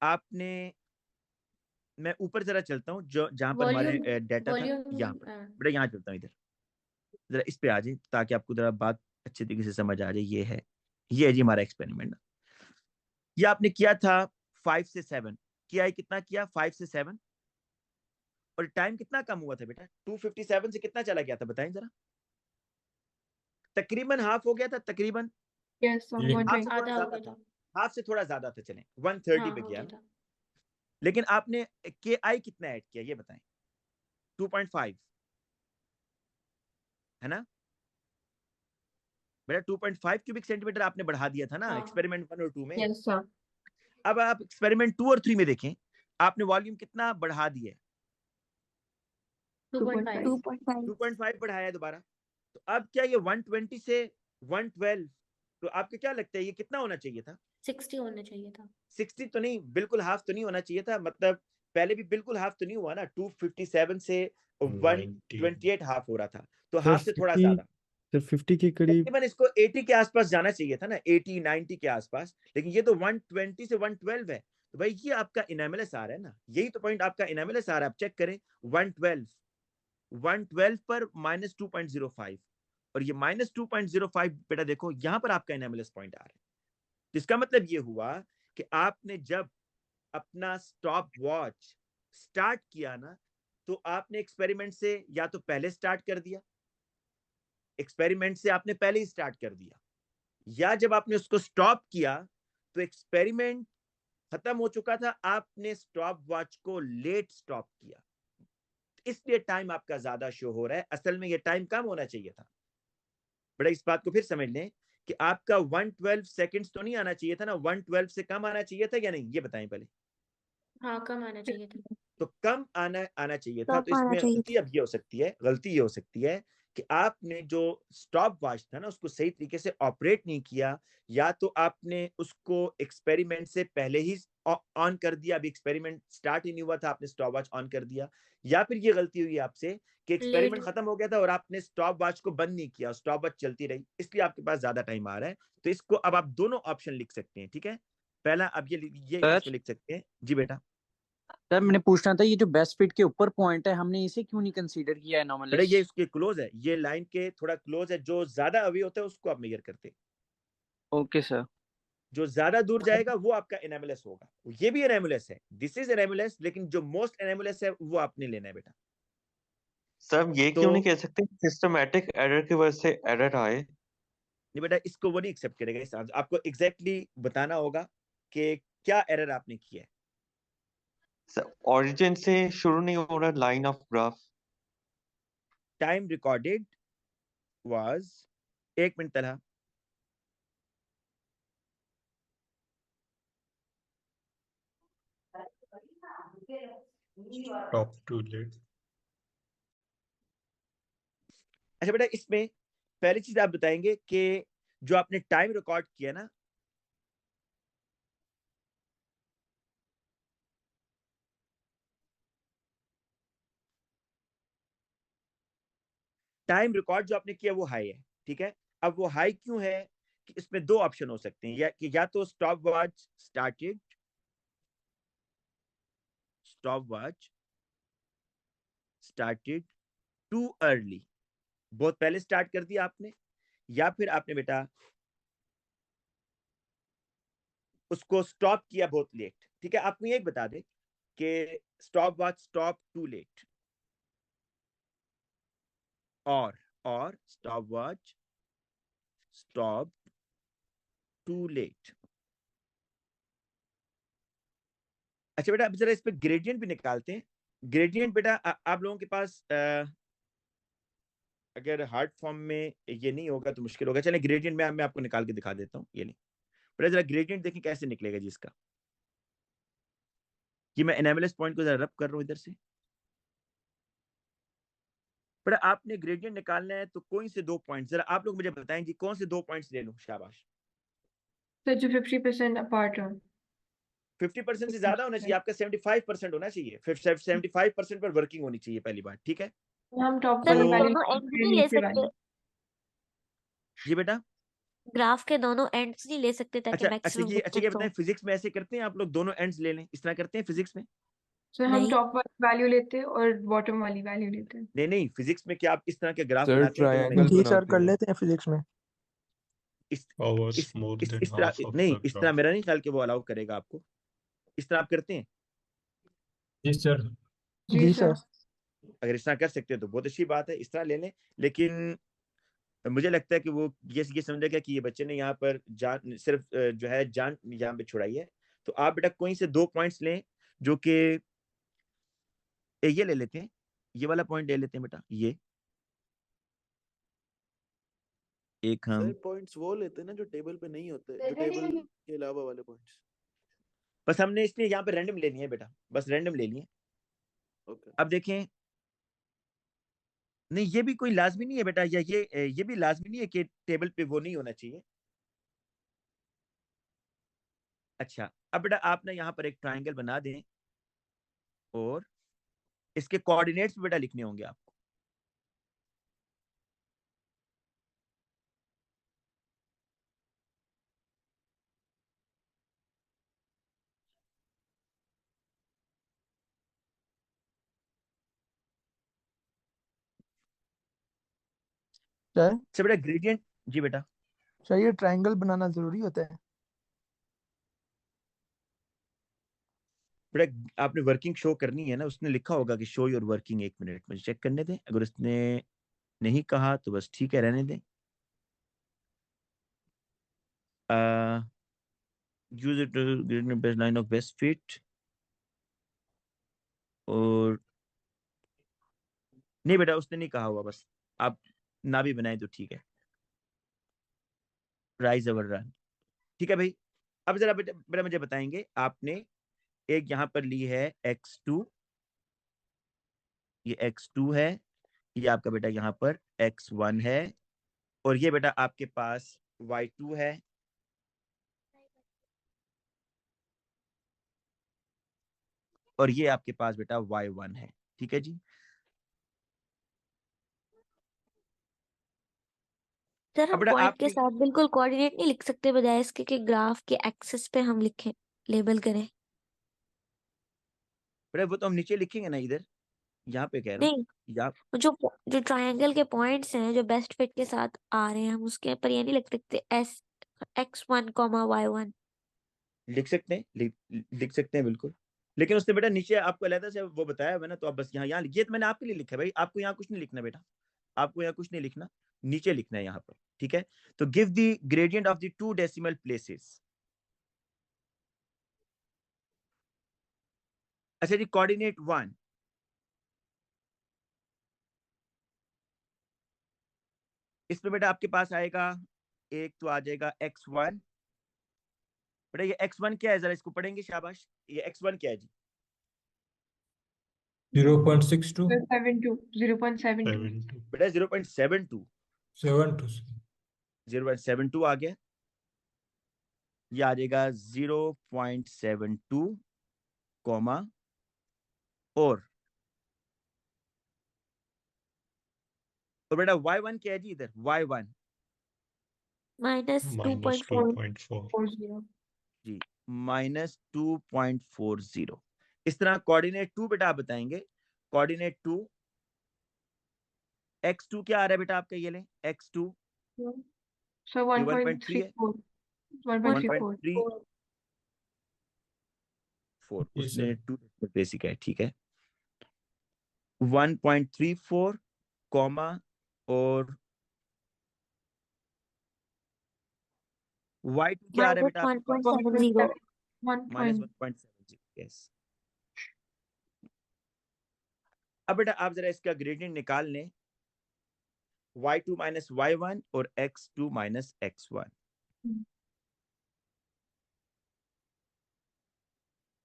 A: आपने, मैं ऊपर जरा चलता हूँ जो जहां पर
B: वॉल्यूम
A: हमारे डेटा था, यहाँ पर
B: वॉल्यूम
A: बेटा, यहाँ चलता हूँ इधर, जरा इस पे आ जाए ताकि आपको जरा बात अच्छे तरीके से समझ आ जाए। ये है जी हमारा एक्सपेरिमेंट। ये आपने किया था 5 से 7, किया है कितना किया, 5 से 7, और टाइम कितना कम हुआ था बेटा? 257 से कितना चला गया था बताएं जरा? तकरीबन हाफ हो गया था, तकरीबन
G: यस सर,
H: ये-
G: 120।
B: आधा हो गया था।
A: हाफ से थोड़ा ज्यादा था, चलें 130
B: हाँ
A: पे
B: हो
A: गया।
B: गया था।
A: लेकिन आपने के आई कितना ऐड किया ये बताएं? 2.5 है ना बेटा? 2.5 क्यूबिक सेंटीमीटर आपने बढ़ा दिया था ना
B: हाँ।
A: एक्सपेरिमेंट 1 और 2 में।
G: Yes sir.
A: अब आप एक्सपेरिमेंट 2 और 3 में देखें, आपने वॉल्यूम कितना बढ़ा दिया है?
B: 2.5
F: 2.5
A: 2.5 बढ़ाया है दोबारा। तो अब क्या ये 120 से 112, तो आपको क्या लगता है ये कितना होना चाहिए था?
B: 60 होना चाहिए था।
A: 60 तो नहीं, बिल्कुल हाफ तो नहीं होना चाहिए था, मतलब पहले भी बिल्कुल हाफ तो नहीं हुआ ना, 257 से 128 हाफ हो रहा था, तो
C: सर
A: हाफ से थोड़ा
C: 50
A: ज्यादा,
C: सर 50 के करीब।
A: तकरीबन इसको 80 के आसपास जाना चाहिए था ना, 80 90 के आसपास, लेकिन ये तो 120 से 112 है। तो भाई ये आपका इनामिलस आ रहा है ना, यही तो पॉइंट आपका इनामिलस आ रहा है। आप चेक करें 112 पर -2.05, और ये -2.05 बेटा देखो यहां पर आपका इनामिलस पॉइंट आ रहा है। तो इसका मतलब ये हुआ कि आपने जब अपना स्टॉप वॉच स्टार्ट किया ना, तो आपने एक्सपेरिमेंट से या तो पहले स्टार्ट कर दिया, एक्सपेरिमेंट से आपने पहले ही स्टार्ट कर दिया, या जब आपने उसको स्टॉप किया तो एक्सपेरिमेंट खत्म हो चुका था, आपने स्टॉप वॉच को लेट स्टॉप किया, इसलिए टाइम आपका ज्यादा शो हो रहा है। असल में ये टाइम कम होना चाहिए था। बड़ा इस बात को फिर समझ लें कि आपका 112 सेकंड्स तो नहीं आना चाहिए था ना, 112 से कम आना चाहिए था या नहीं, ये बताएं पहले।
B: हाँ कम आना चाहिए था।
A: तो कम आना चाहिए था।
F: कम
A: तो
F: आना
A: इसमें
F: चाहिए
A: गलती अब ये हो सकती है, गलती ये हो सकती है कि आपने जो स्टॉप वॉच था ना उसको सही तरीके से ऑपरेट नहीं किया, या तो आपने उसको एक्सपेरिमेंट से पहले ही ऑन कर दिया, अभी एक्सपेरिमेंट स्टार्ट ही नहीं हुआ था, आपने स्टॉप वॉच ऑन कर दिया, या फिर ये गलती हुई आपसे कि एक्सपेरिमेंट
B: लेट
A: खत्म हो गया था और आपने स्टॉप वॉच को बंद नहीं किया, स्टॉप वॉच चलती रही, इसलिए आपके पास ज्यादा टाइम आ रहा है। तो इसको अब आप दोनों ऑप्शन लिख सकते हैं, ठीक है? पहला अब ये
I: सर
A: इसमें लिख सकते हैं जी बेटा।
I: सर मैंने पूछना था, ये जो बेस्ट फिट के ऊपर पॉइंट है हमने इसे क्यों नहीं कंसीडर किया
A: बेटा
I: एनोमलिस?
A: ये उसके क्लोज है, ये लाइन के थोड़ा क्लोज है, जो ज्यादा अवे होता है उसको आप मेजर करते हैं,
I: ओके सर।
A: जो ज्यादा दूर जाएगा वो आपका एनामुलस होगा। ये भी एनामुलस है, दिस इज एनामुलस, लेकिन जो मोस्ट एनामुलस है वो आपने लेना है बेटा।
J: सर ये
A: तो
J: क्यों नहीं कह सकते सिस्टमैटिक एरर की वजह से एरर आए?
A: नहीं बेटा, इसको वो नहीं एक्सेप्ट करेगा, इस आंसर आपको एग्जैक्टली बताना होगा कि क्या एरर आपने किया है।
J: सर ओरिजिन से शुरू नहीं हो रहा line of graph.
A: Time recorded was, एक मिनट तला,
H: Stop too late.
A: अच्छा बेटा इसमें पहली चीज आप बताएंगे कि जो आपने टाइम रिकॉर्ड किया ना, टाइम रिकॉर्ड जो आपने किया वो हाई है, ठीक है? अब वो हाई क्यों है कि इसमें दो ऑप्शन हो सकते हैं, या तो stop watch started too early, बहुत पहले स्टार्ट कर दिया आपने, या फिर आपने बेटा उसको स्टॉप किया बहुत लेट, ठीक है? आप मुझे एक बता दे कि stop watch stop to late और stop watch stop to late. अच्छा बेटा अब जरा इस पे ग्रेडियंट भी निकालते हैं। ग्रेडियंट बेटा आप लोगों के पास अगर हार्ड फॉर्म में ये नहीं होगा तो मुश्किल होगा। चलिए ग्रेडियंट में मैं आपको निकाल के दिखा देता हूँ। ये नहीं बेटा, जरा ग्रेडियंट देखें कैसे निकलेगा जी इसका। ये मैं एनामिलस पॉइंट को जरा रब कर रहा हूँ इधर से। बेटा आपने ग्रेडियंट निकालना है तो कौन से दो पॉइंट, जरा आप लोग मुझे बताएं जी, कौन से दो पॉइंट्स ले लूं? शाबाश।
G: सर जो 50% अपार्ट हो।
A: 50% से ज्यादा होना चाहिए आपका, 75% होना चाहिए, 75% पर वर्किंग होनी चाहिए पहली बात, ठीक है?
G: हम टॉप
F: सर
G: वाली
F: दोनों
G: वैल्यू
F: एंड्स नहीं ले
G: नीचे
F: सकते,
G: वाली।
A: जी बेटा।
F: ग्राफ के दोनों एंड्स नहीं ले सकते ताकि
A: अच्छा
F: मैक्सिमम
A: ये
F: डिस्टेंस
A: बताएं,
F: हो।
A: फिजिक्स में ऐसे करते हैं आप लोग, दोनों एंड्स ले लें, इस तरह करते हैं फिजिक्स में?
G: सर हम
F: नहीं
G: टॉप वाली वैल्यू लेते हैं और बॉटम वाली वैल्यू लेते हैं।
A: नहीं, फिजिक्स में क्या आप इस तरह के ग्राफ
C: सर
A: बनाते हैं? तो मैं
C: ट्रायंगल
K: जी सर
C: बनाते
K: कर
C: हैं।
K: लेते हैं फिजिक्स में।
A: इस
H: Hours more than
A: इस तरह
H: half of
A: नहीं,
H: the
A: इस तरह
H: graph.
A: मेरा नहीं ख्याल कि वो अलाउ करेगा आपको, इस तरह आप करते हैं?
H: जी सर।
G: जी
K: जी
G: सर।
K: सर।
A: अगर इस तरह कर सकते हो तो बहुत अच्छी बात है, इस तरह ले लें। लेकिन मुझे लगता है कि वो ये समझेगा कि ये बच्चे ने यहाँ पर जान सिर्फ जो है जान यहाँ पे छुड़ाई है। तो आप बेटा कोई से 2 पॉइंट्स लें, जो कि ये ले लेते हैं, ये वाला पॉइंट ले लेते हैं बेटा, ये एक हम
K: पॉइंट्स वो लेते हैं ना जो टेबल पे नहीं होते, जो टेबल के अलावा वाले पॉइंट्स।
A: बस हमने इसलिए यहाँ पे रैंडम लेनी है बेटा, बस रैंडम ले लिए।
K: ओके।
A: अब देखें, नहीं ये भी कोई लाजमी नहीं है बेटा, या ये भी लाजमी नहीं है कि टेबल पे वो नहीं होना चाहिए। अच्छा, अब बेटा आप ना यहाँ पर एक ट्रायंगल बना दें और इसके कोऑर्डिनेट्स भी बेटा लिखने होंगे आपको। अच्छा बेटा ग्रेडियंट, जी बेटा
L: चाहिए ट्रायंगल बनाना जरूरी होता है?
A: बेटा आपने वर्किंग शो करनी है ना, उसने लिखा होगा कि शो योर वर्किंग, 1 मिनट मुझे चेक करने दें। अगर उसने नहीं कहा तो बस ठीक है, रहने दें। Use it best line of best fit, और नहीं बेटा उसने नहीं कहा हुआ, बस आप ना भी बनाए तो ठीक है। राइज अवर रन, ठीक है भाई। अब जरा बेटा बेटा मुझे बताएंगे, आपने एक यहाँ पर ली है x2, ये x2 है, ये आपका बेटा यहाँ पर x1 है, और ये बेटा आपके पास y2 है, और ये आपके पास बेटा y1 है, ठीक है जी।
F: सर
A: अब
F: हम
A: बेटा
F: पॉइंट के
A: आपने
F: साथ बिल्कुल कोऑर्डिनेट नहीं लिख सकते, बजाय इसके कि ग्राफ के एक्सिस पे हम लिखें, लेबल करें?
A: बेटा वो तो हम नीचे लिखेंगे ना, इधर यहाँ पे कह रहा हूँ,
F: नहीं,
A: या
F: जो जो ट्रायंगल के पॉइंट्स हैं जो बेस्ट फिट के साथ आ रहे हैं, हम उसके ऊपर ये नहीं लिख सकते एस x1 y1?
A: लिख सकते हैं, लिख सकते हैं बिल्कुल। लेकिन उसने बेटा नीचे आपको अलग से वो बताया हुआ ना, तो आप बस यहाँ ये तो मैंने आपके लिए लिखा है भाई, आपको यहाँ कुछ नहीं लिखना बेटा, आपको यहाँ कुछ नहीं लिखना, नीचे लिखना है यहाँ पर, ठीक है। तो give the gradient of the 2 decimal places. अच्छा जी, कोऑर्डिनेट 1, इसमें बेटा आपके पास आएगा, एक तो आ जाएगा x1। बेटा ये x1 क्या है, जरा इसको पढ़ेंगे, शाबाश। ये x1 क्या है जी?
H: 0.62
G: 0.72
A: बेटा 0.72,
H: 72
A: 0.72 आ गया, ये आ जाएगा 0.72 कॉमा, और बेटा y1 क्या है जी इधर, y1
F: -2.4
H: -2.4
A: जी -2.40। इस तरह कोऑर्डिनेट 2 बेटा आप बताएंगे, कोऑर्डिनेट 2 x2 क्या आ रहा है बेटा आपका, ये लें x2,
G: So
A: ये 1.3 है,
G: 1.34
A: 1.34,
H: जी
A: उसने
H: सर
A: 2 बेसिक है, ठीक है। 1.34 कॉमा, और y2 क्या आ रहा है बेटा आपके पास,
F: -1.70
A: -1.70, यस। अब बेटा आप जरा इसका ग्रेडियंट निकाल लें, y2 माइनस y1 और x2 minus x1,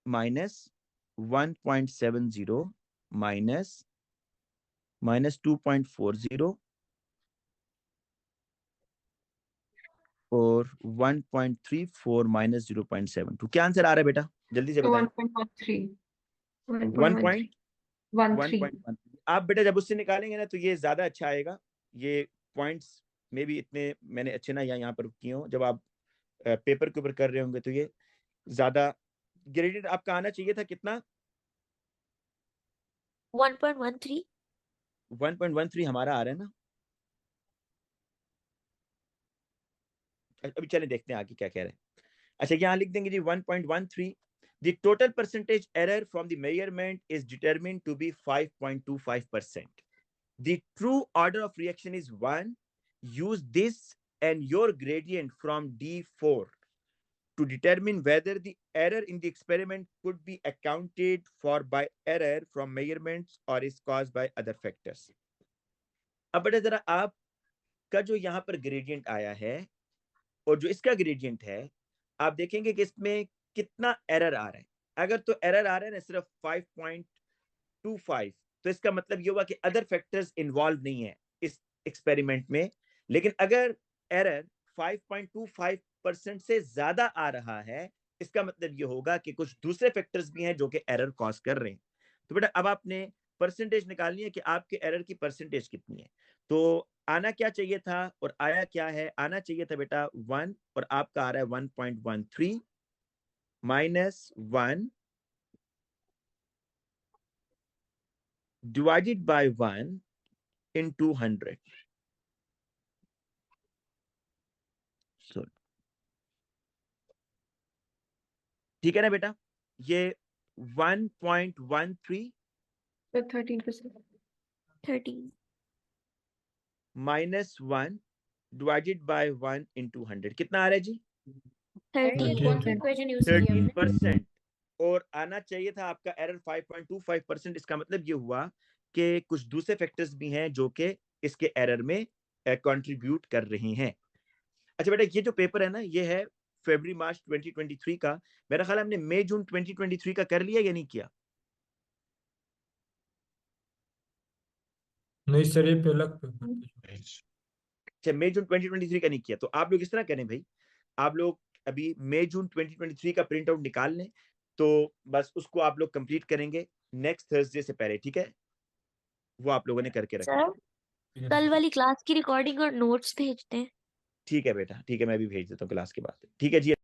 A: minus 1.70 minus -2.40 और 1.34 माइनस 0.72। क्या आंसर आ रहा है बेटा, जल्दी से
G: So
A: बताएं।
G: 1.13
A: 1.1 आप बेटा जब उससे निकालेंगे ना तो ये ज्यादा अच्छा आएगा। ये पॉइंट्स में भी इतने मैंने अच्छे ना यहाँ पर किए हों, जब आप पेपर के ऊपर कर रहे होंगे तो ये ज्यादा ग्रेडेड आपका आना चाहिए था। कितना?
F: 1.13।
A: 1.13 हमारा आ रहा है ना। अभी चलें देखते हैं आगे क्या कह रहे हैं। अच्छा यहाँ लिख देंगे जी 1.13 The total percentage error from the measurement is determined to be 5.25%. The true order of reaction is 1. Use this and your gradient from D4 to determine whether the error in the experiment could be accounted for by error from measurements or is caused by other factors. अब बेटा जरा आपका जो यहाँ पर gradient आया है और जो इसका ग्रेडियंट है, आप देखेंगे कि इसमें कितना एरर आ रहा है। अगर तो एरर आ रहा है ना सिर्फ 5.25, तो इसका मतलब ये हुआ कि अदर फैक्टर्स इन्वॉल्व नहीं है इस एक्सपेरिमेंट में। लेकिन अगर एरर 5.25% से ज्यादा आ रहा है, इसका मतलब ये होगा कि कुछ दूसरे फैक्टर्स भी हैं जो कि एरर कॉज कर रहे हैं। तो बेटा अब आपने परसेंटेज निकालनी है कि आपके एरर की परसेंटेज कितनी है। तो आना क्या चाहिए था और आया क्या है? आना चाहिए था बेटा 1 और आपका आ रहा है 1.13 माइनस 1 डिवाइडेड बाय 1 इन 200। ठीक है ना बेटा? ये 1.13
G: तो 13%.
F: 13
A: माइनस 1 डिवाइडेड बाय 1 इन 200 कितना आ रहा है जी?
F: 13
B: कौन सा इक्वेशन यूज किया हमने?
A: 13%। और आना चाहिए था आपका एरर 5.25%। इसका मतलब ये हुआ कि कुछ दूसरे फैक्टर्स भी हैं जो कि इसके एरर में कंट्रीब्यूट कर रही हैं। अच्छा बेटा, ये जो पेपर है ना, ये है फरवरी मार्च 2023 का। मेरा ख्याल हमने मई जून 2023 का कर लिया या नहीं किया?
H: नहीं सर, ये पहला पेपर था।
A: अच्छा, मई जून 2023 का नहीं किया। तो आप लोग इस तरह करें भाई, आप लोग अभी मई जून 2023 का प्रिंट आउट निकाल लें, तो बस उसको आप लोग कंप्लीट करेंगे नेक्स्ट थर्सडे से पहले। ठीक है, वो आप लोगों ने करके रखा।
F: सर कल वाली क्लास की रिकॉर्डिंग और नोट्स भेजते हैं।
A: ठीक है बेटा, ठीक है, मैं भी भेज देता हूँ क्लास के बाद। ठीक है जी।